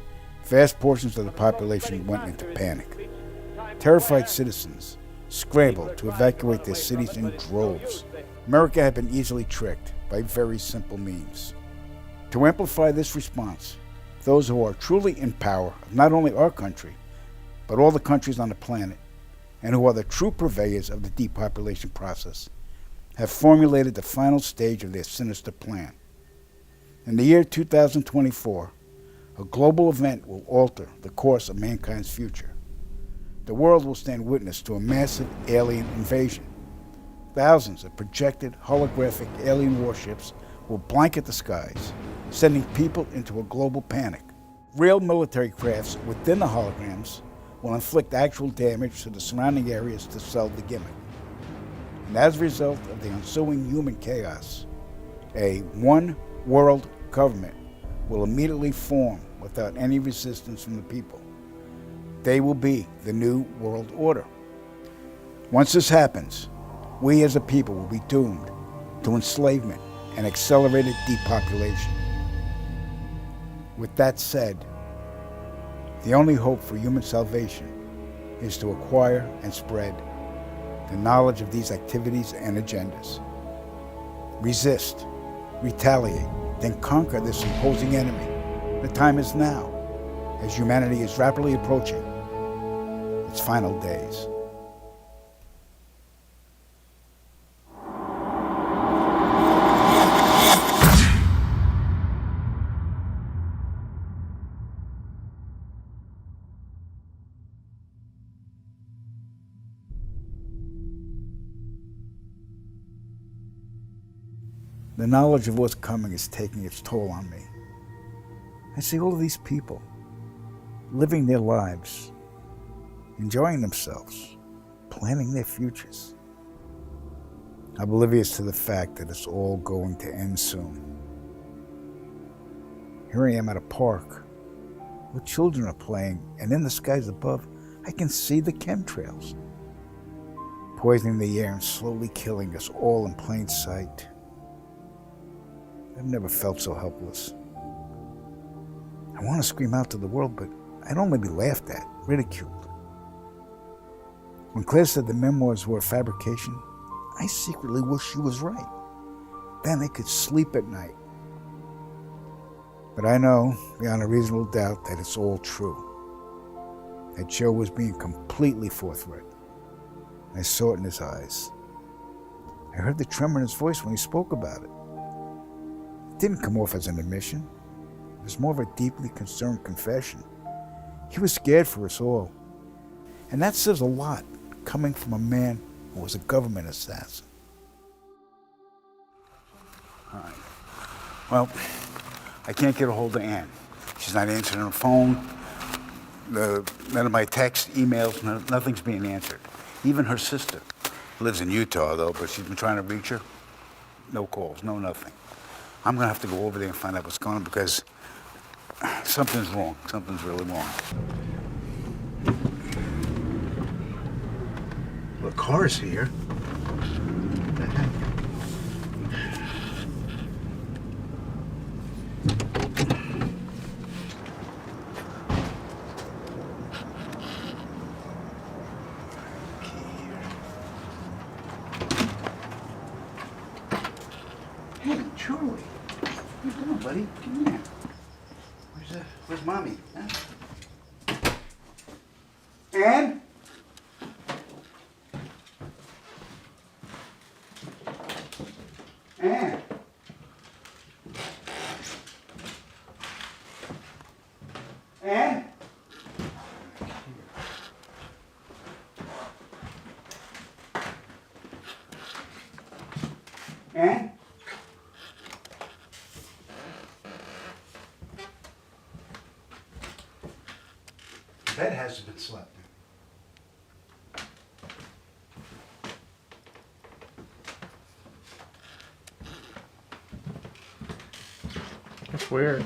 S3: vast portions of the population went into panic. Terrified citizens scrambled to evacuate their cities in droves. America had been easily tricked by very simple means. To amplify this response, those who are truly in power of not only our country, but all the countries on the planet, and who are the true purveyors of the depopulation process, have formulated the final stage of their sinister plan. In the year 2024, a global event will alter the course of mankind's future. The world will stand witness to a massive alien invasion. Thousands of projected holographic alien warships will blanket the skies, sending people into a global panic. Real military crafts within the holograms will inflict actual damage to the surrounding areas to sell the gimmick. And as a result of the ensuing human chaos, a one-world government will immediately form without any resistance from the people. They will be the new world order. Once this happens, we as a people will be doomed to enslavement and accelerated depopulation. With that said, the only hope for human salvation is to acquire and spread the knowledge of these activities and agendas. Resist, retaliate, then conquer this imposing enemy. The time is now, as humanity is rapidly approaching its final days. The knowledge of what's coming is taking its toll on me. I see all of these people living their lives, enjoying themselves, planning their futures, oblivious to the fact that it's all going to end soon. Here I am at a park where children are playing, and in the skies above, I can see the chemtrails, poisoning the air and slowly killing us all in plain sight. I've never felt so helpless. I want to scream out to the world, but I'd only be laughed at, ridiculed. When Claire said the memoirs were a fabrication, I secretly wish she was right. Then I could sleep at night. But I know, beyond a reasonable doubt, that it's all true. That Joe was being completely forthright. I saw it in his eyes. I heard the tremor in his voice when he spoke about it. It didn't come off as an admission. It was more of a deeply concerned confession. He was scared for us all. And that says a lot, coming from a man who was a government assassin.
S1: All right. Well, I can't get a hold of Ann. She's not answering her phone. None of my texts, emails, nothing's being answered. Even her sister lives in Utah, though, but she's been trying to reach her. No calls, no nothing. I'm going to have to go over there and find out what's going on because something's wrong. Something's really wrong. The car's here. What the heck? Hey, Charlie. What you doing, buddy? Come here. Where's Mommy? Huh? Ann? Ann? Ann? Ann? Bed hasn't been slept in.
S6: That's weird.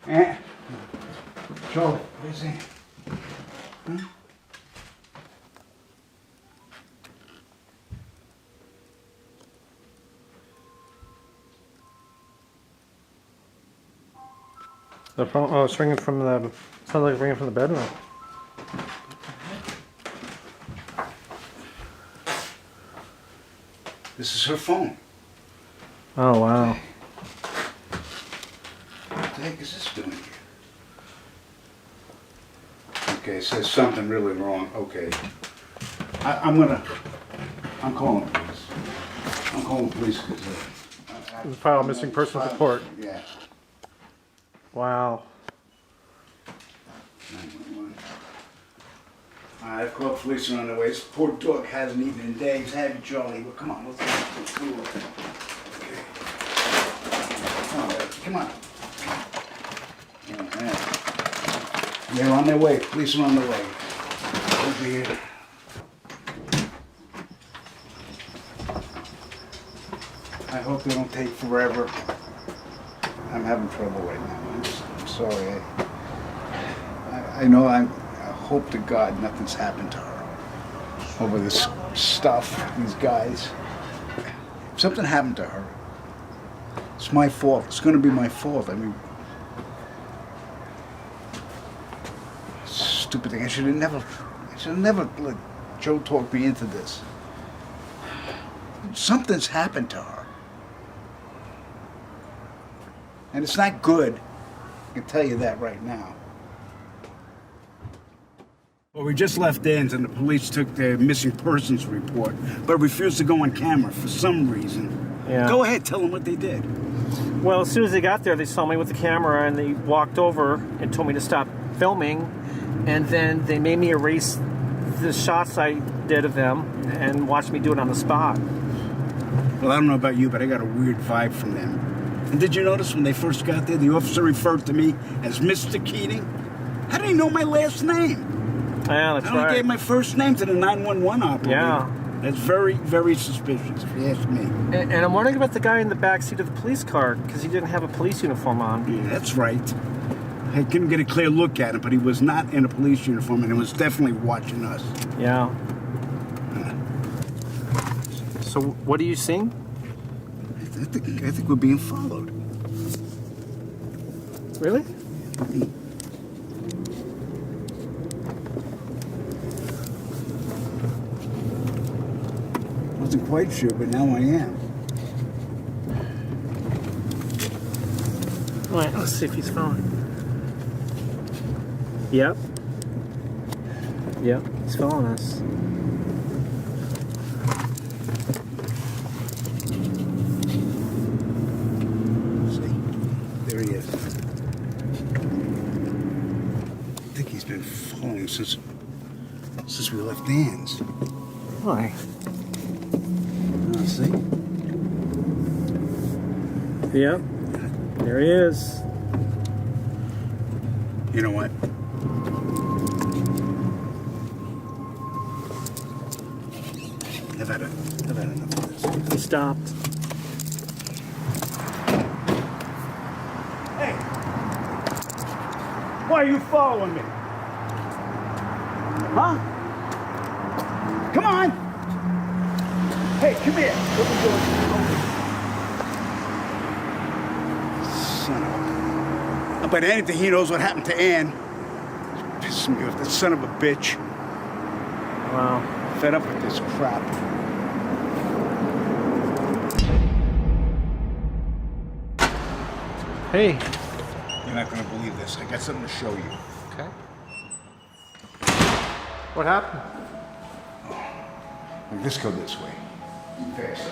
S1: Ann? Joe, where's Ann? Hmm?
S6: The phone. Oh, it's ringing from the. Sounds like it's ringing from the bedroom.
S1: This is her phone.
S6: Oh wow.
S1: What the heck is this doing here? Okay, it says something really wrong. Okay. I'm calling police. I'm calling police because
S6: File a missing persons report.
S1: Yeah.
S6: Wow.
S1: 911. I've called police are on their way. This poor dog hasn't eaten in days. Have you, Charlie? Well, come on, let's go. Okay. Oh, come on. Oh, man. They're on their way. Police are on their way. Over here. I hope they don't take forever. I'm having trouble right now. I'm sorry. I know I hope to God nothing's happened to her over this stuff, these guys. If something happened to her, it's my fault. It's going to be my fault. I mean, stupid thing. I should have never let Joe talk me into this. Something's happened to her. And it's not good. I can tell you that right now. Well, we just left Dan's and the police took their missing persons report, but refused to go on camera for some reason.
S6: Yeah.
S1: Go ahead, tell them what they did.
S6: Well, as soon as they got there, they saw me with the camera and they walked over and told me to stop filming. And then they made me erase the shots I did of them and watched me do it on the spot.
S1: Well, I don't know about you, but I got a weird vibe from them. And did you notice when they first got there, the officer referred to me as Mr. Keating? How did he know my last name?
S6: Yeah, that's
S1: I only
S6: right.
S1: gave my first name to the 911 operator.
S6: Yeah.
S1: That's very, very suspicious, if you ask me.
S6: And I'm wondering about the guy in the back seat of the police car because he didn't have a police uniform on.
S1: Yeah, that's right. I couldn't get a clear look at him, but he was not in a police uniform and he was definitely watching us.
S6: Yeah. So what are you seeing?
S1: I think we're being followed.
S6: Really?
S1: Wasn't quite sure, but now I am.
S6: All right, let's see if he's following. Yep. Yep, he's following us.
S1: See? There he is. I think he's been following since we left Dan's.
S6: Why?
S1: See?
S6: Yep. There he is.
S1: You know what? I've had enough of this.
S6: He stopped.
S1: Hey! Why are you following me? Huh? Come on! Hey, come here! What are you doing? Son of a... I bet anything he knows what happened to Ann. Pissed me off, that son of a bitch.
S6: Wow.
S1: Fed up with this crap.
S6: Hey.
S1: You're not gonna believe this. I got something to show you.
S6: Okay. What happened?
S1: Let's go this way. Faster.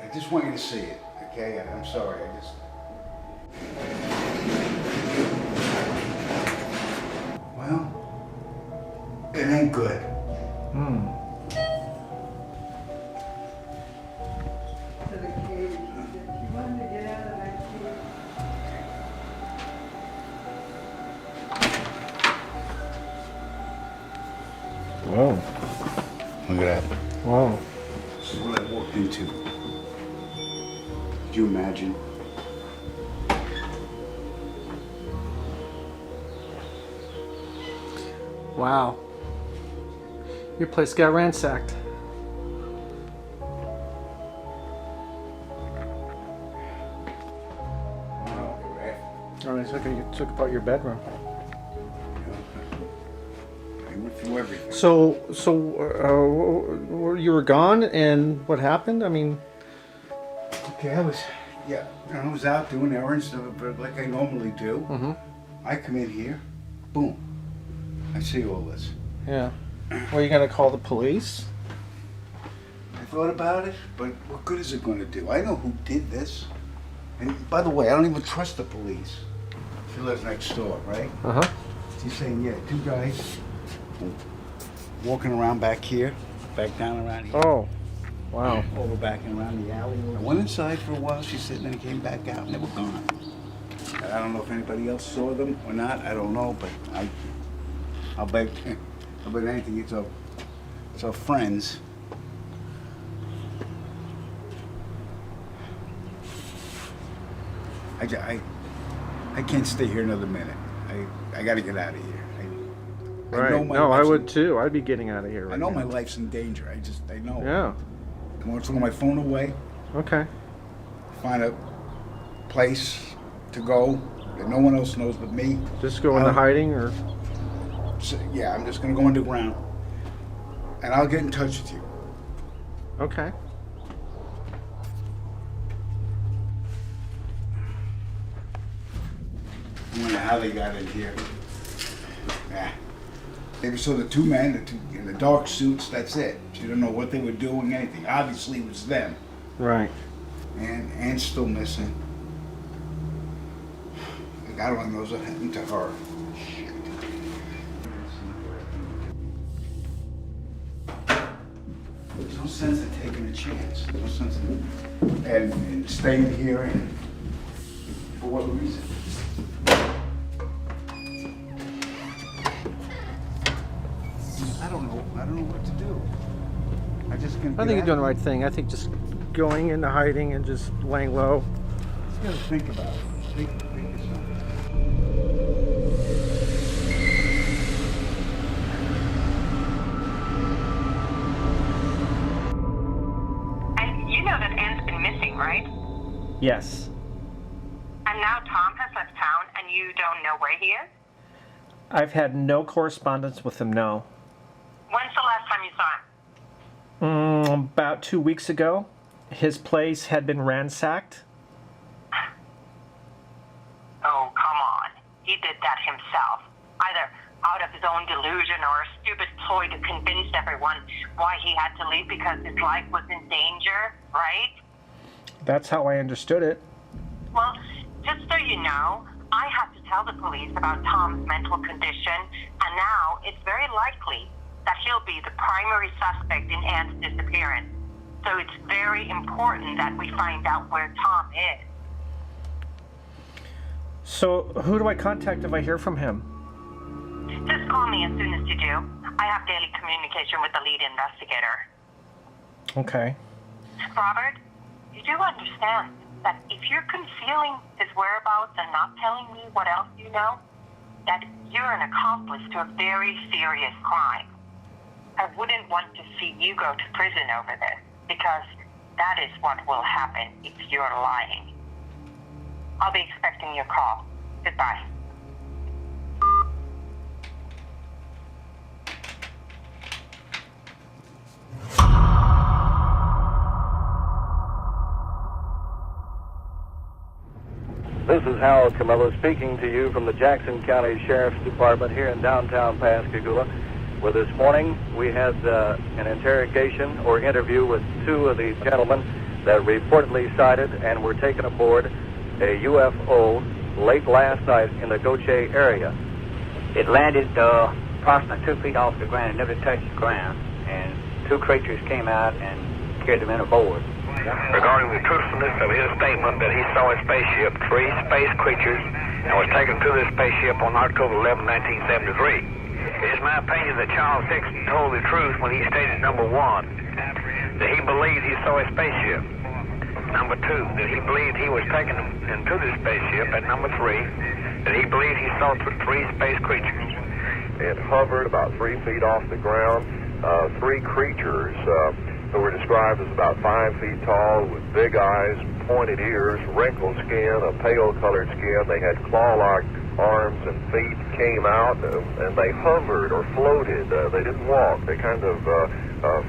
S1: I just want you to see it, okay? I'm sorry, Well, it ain't good.
S6: Whoa.
S1: Look at that.
S6: Whoa.
S1: This is what I walked into. Could you imagine?
S6: Wow. Your place got ransacked. All right. they took apart your bedroom.
S1: I went through everything.
S6: So you were gone, and what happened? I mean,
S1: Okay, I was out doing errands, but like I normally do.
S6: mm-hmm.
S1: I come in here, boom, I see all this.
S6: Yeah. Were you gonna call the police?
S1: I thought about it, but what good is it going to do? I know who did this. And by the way, I don't even trust the police. She lives next door, right?
S6: Uh huh.
S1: She's saying, yeah, two guys walking around back here, back down around here.
S6: Oh, wow.
S1: Over back and around the alley. I went inside for a while, she said, and then came back out and they were gone. And I don't know if anybody else saw them or not, I don't know, but I'll bet anything it's our friends. I can't stay here another minute. I got to get out of here.
S6: Right. No, I would too. I'd be getting out of here.
S1: I know my life's in danger. I know.
S6: Yeah.
S1: I want to throw my phone away,
S6: Okay.
S1: find a place to go that no one else knows but me.
S6: Just go into hiding, or?
S1: So, yeah, I'm just going to go underground, and I'll get in touch with you.
S6: Okay.
S1: I wonder how they got in here. Yeah. Maybe so the two men in the dark suits, that's it. She don't know what they were doing, anything. Obviously it was them.
S6: Right.
S1: And Anne's still missing. God only knows what happened to her. Shit. There's no sense in taking a chance. No sense in and staying here, and for what reason? I don't know what to do. I
S6: think you're doing the right thing. I think just going into hiding and just laying low.
S1: Just gotta think about it. Think of something.
S7: And you know that Anne's been missing, right?
S6: Yes.
S7: And now Tom has left town and you don't know where he is?
S6: I've had no correspondence with him, no.
S7: When's the last time you saw him?
S6: About 2 weeks ago. His place had been ransacked.
S7: Oh, come on. He did that himself. Either out of his own delusion or a stupid ploy to convince everyone why he had to leave because his life was in danger, right?
S6: That's how I understood it.
S7: Well, just so you know, I had to tell the police about Tom's mental condition, and now it's very likely that he'll be the primary suspect in Anne's disappearance. So it's very important that we find out where Tom is.
S6: So who do I contact if I hear from him?
S7: Just call me as soon as you do. I have daily communication with the lead investigator.
S6: Okay.
S7: Robert, you do understand that if you're concealing his whereabouts and not telling me what else you know, that you're an accomplice to a very serious crime. I wouldn't want to see you go to prison over this, because that is what will happen if you're lying. I'll be expecting your call. Goodbye.
S8: This is Harold Camillo speaking to you from the Jackson County Sheriff's Department here in downtown Pascagoula, where this morning we had an interrogation or interview with two of the gentlemen that reportedly sighted and were taken aboard a UFO late last night in the Goche area.
S9: It landed approximately 2 feet off the ground and never touched the ground, and two creatures came out and carried the men aboard.
S10: Regarding the truthfulness of his statement that he saw a spaceship, 3 space creatures, and was taken to this spaceship on October 11, 1973. It is my opinion that Charles Dixon told the truth when he stated, number 1, that he believed he saw a spaceship. Number 2, that he believed he was taken into this spaceship. And number 3, that he believed he saw 3 space creatures.
S11: It hovered about 3 feet off the ground. 3 creatures who were described as about 5 feet tall with big eyes, pointed ears, wrinkled skin, a pale-colored skin. They had claw-like arms and feet, came out, and they hovered or floated. They didn't walk. They kind of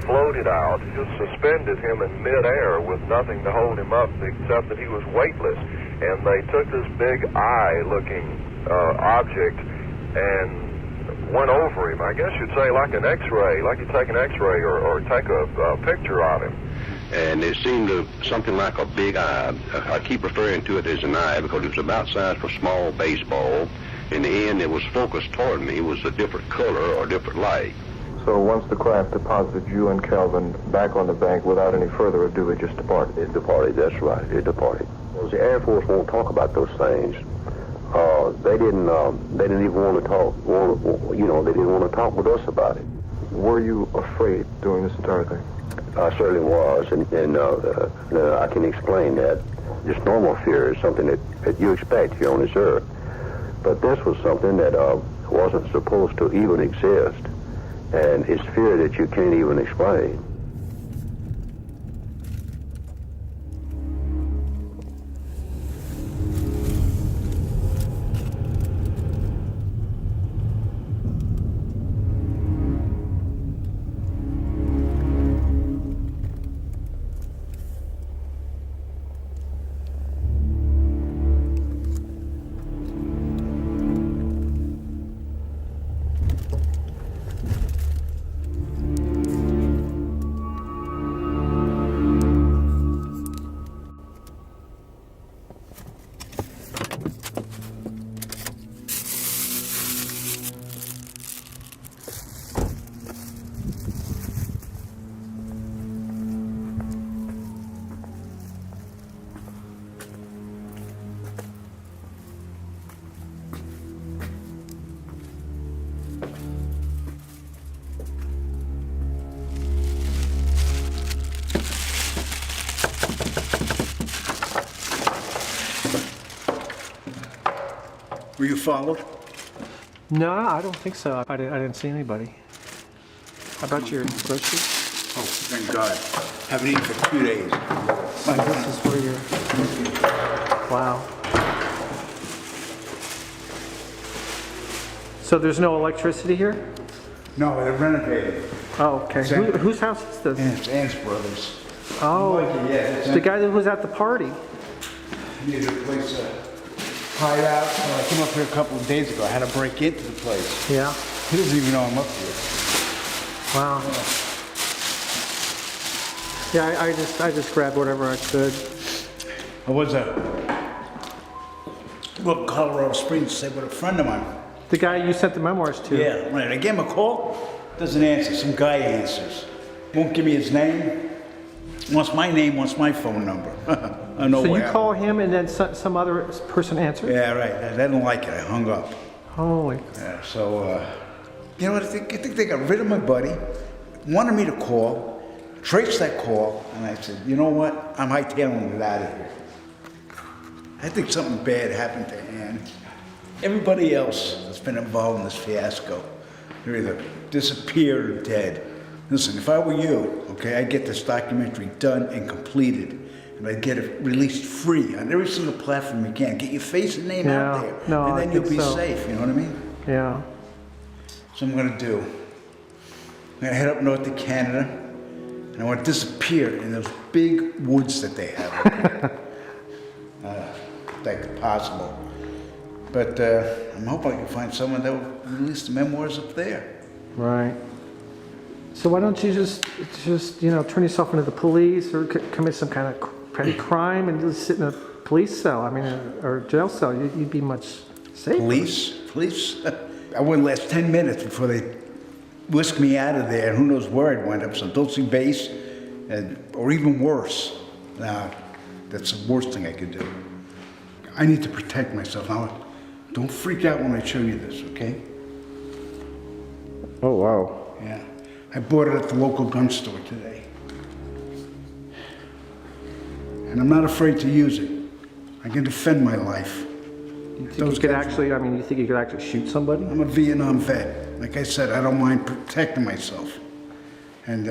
S11: floated out, just suspended him in midair with nothing to hold him up except that he was weightless. And they took this big eye-looking object and went over him. I guess you'd say like an X-ray, like you take an X-ray or take a picture of him.
S12: And it seemed something like a big eye. I keep referring to it as an eye because it was about size for a small baseball. In the end, it was focused toward me. It was a different color or different light.
S11: So once the craft deposited you and Kelvin back on the bank, without any further ado, it just departed?
S12: It departed, that's right. It departed. The Air Force won't talk about those things. They didn't even want to talk. They didn't want to talk with us about it.
S11: Were you afraid during this entire thing?
S12: I certainly was, and I can explain that. Just normal fear is something that you expect here on this earth. But this was something that wasn't supposed to even exist, and it's fear that you can't even explain.
S1: Were you followed?
S6: No, I don't think so. I didn't see anybody. How about your groceries?
S1: Oh, thank God. Haven't eaten for 2 days.
S6: So this is where you're... Wow. So there's no electricity here?
S1: No, they're renovating.
S6: Oh, okay. Whose house is this?
S1: It's Ann's brothers.
S6: Oh,
S1: yeah.
S6: the guy that was at the party.
S1: Needed a place to hide out. I came up here a couple of days ago. I had to break into the place.
S6: Yeah.
S1: He doesn't even know I'm up here.
S6: Wow. Yeah, I just grabbed whatever I could.
S1: I was well, Colorado Springs, stayed with a friend of mine.
S6: The guy you sent the memoirs to.
S1: Yeah, right. I gave him a call. Doesn't answer. Some guy answers. Won't give me his name. Wants my name, wants my phone number. I know.
S6: So you call him and then some other person answers?
S1: Yeah, right. I didn't like it. I hung up.
S6: Holy.
S1: Yeah, so, you know what I think? I think they got rid of my buddy, wanted me to call, traced that call, and I said, you know what? I'm hightailing it out of here. I think something bad happened to Ann. Everybody else that's been involved in this fiasco, they're either disappeared or dead. Listen, if I were you, okay, I'd get this documentary done and completed, and I'd get it released free on every single platform you can. Get your face and name out there, and then you'll be safe, you know what I mean?
S6: Yeah.
S1: So I'm gonna do. I'm gonna head up north to Canada, and I want to disappear in those big woods that they have up there. If that's possible. But I'm hoping I can find someone that will release the memoirs up there.
S6: Right. So why don't you just turn yourself into the police or commit some kind of petty crime and just sit in a police cell? I mean, or jail cell. You'd be much safer.
S1: Police? I wouldn't last 10 minutes before they whisk me out of there. Who knows where I'd wind up? Some Dulce base, or even worse. Now, that's the worst thing I could do. I need to protect myself. Now, don't freak out when I show you this, okay?
S6: Oh, wow.
S1: Yeah. I bought it at the local gun store today. And I'm not afraid to use it. I can defend my life.
S6: You think you could actually shoot somebody?
S1: I'm a Vietnam vet. Like I said, I don't mind protecting myself. And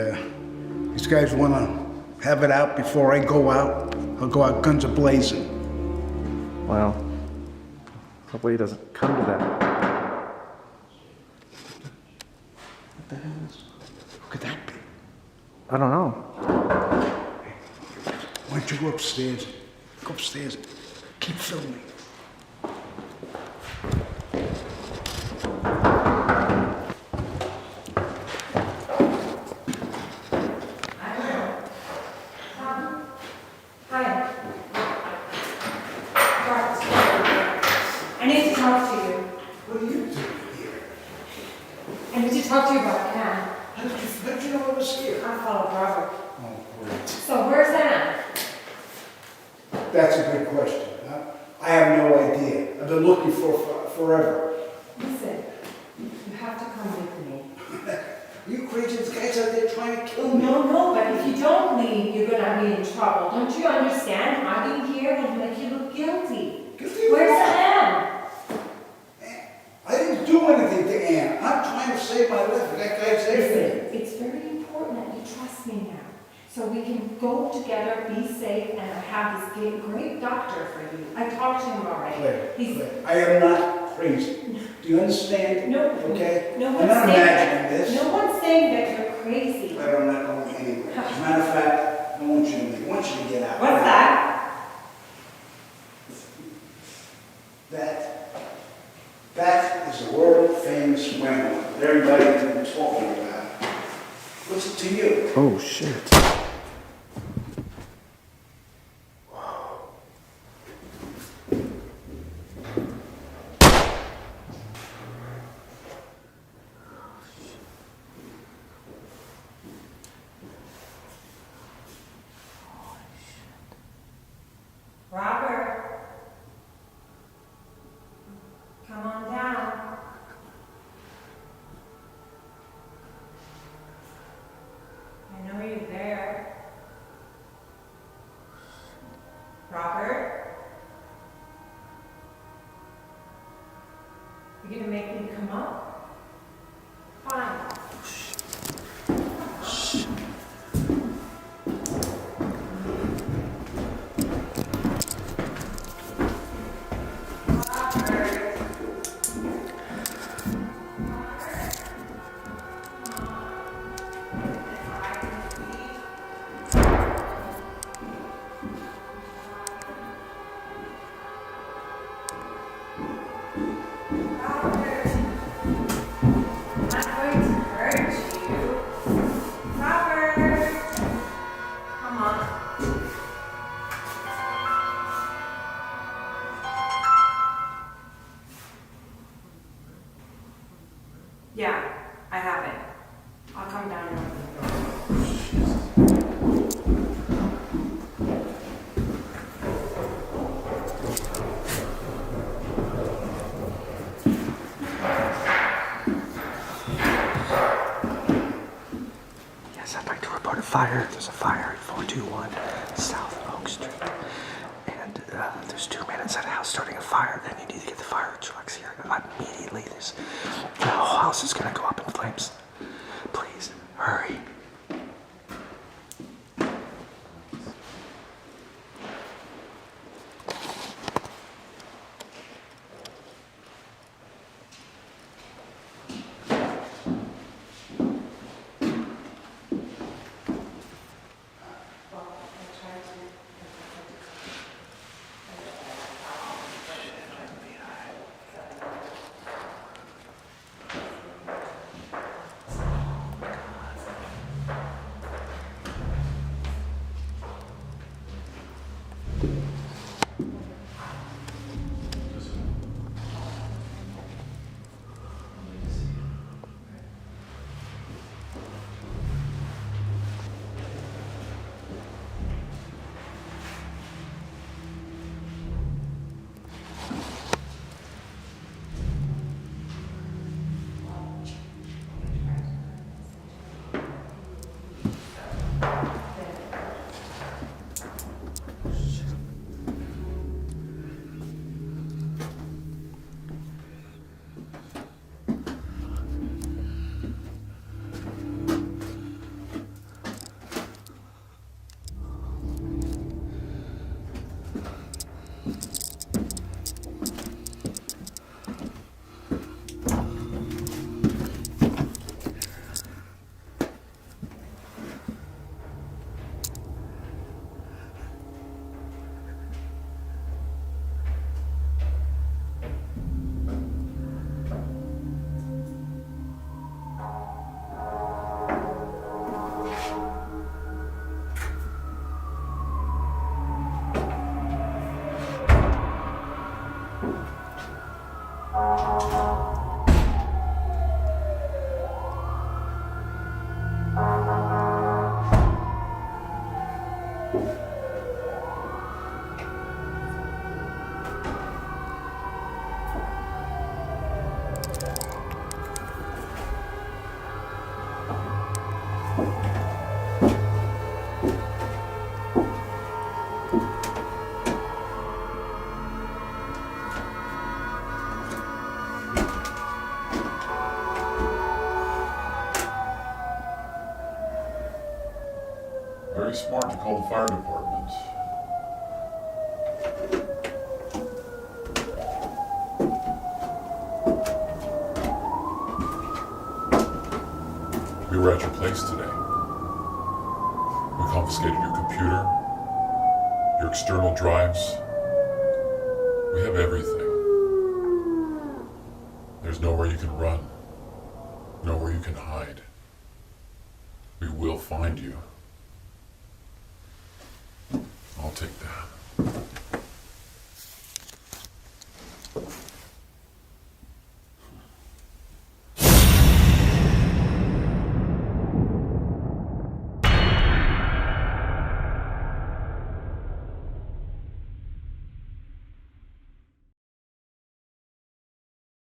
S1: these guys want to have it out before I go out,
S3: I'll go out guns a-blazing.
S6: Well, hopefully he doesn't come to that.
S3: What the hell is... Who could that be?
S6: I don't know.
S3: Why don't you go upstairs? Go upstairs. Keep filming.
S13: I need to talk to you.
S3: What are you doing here?
S13: I need to talk to you about Cam.
S3: How did you know I was here?
S13: I followed Robert.
S3: Oh, great.
S13: So where's Anne?
S3: That's a good question. I have no idea. I've been looking for forever.
S13: Listen, you have to come with me.
S3: Are you crazy? This guy's out there trying to kill me.
S13: No, but if you don't leave, you're gonna be in trouble. Don't you understand? Hiding here will make you look guilty.
S3: Guilty of
S13: Where's
S3: what?
S13: Anne?
S3: I didn't do anything to Ann. I'm trying to save my life. That guy's everything.
S13: Listen, it's very important that you trust me now. So we can go together, be safe, and I have this great doctor for you. I talked to him already.
S3: Claire, I am not crazy. Do you understand?
S13: No.
S3: Okay?
S13: No
S3: I'm
S13: one's
S3: not
S13: saying
S3: imagining this.
S13: No one's saying that you're crazy.
S3: But I'm not going anywhere. As a matter of fact, I want you to leave. I want you to get out.
S13: What's that?
S3: That is a world-famous memoir that everybody's been talking about. What's it to you?
S6: Oh, shit.
S13: Robert. Come on down. I know you're there. Robert? You're gonna make me come up? Fine. Yeah, I have it. I'll come down and open the door.
S6: Yes, I'd like to report a fire. There's a fire at 421 South Oak Street. And there's 2 men inside a house starting a fire. Then you need to get the fire trucks here immediately. The whole house is going to go up in flames. Please, hurry.
S14: Very smart to call the fire department. We were at your place today. We confiscated your computer, your external drives. We have everything. There's nowhere you can run, nowhere you can hide. We will find you. I'll take that.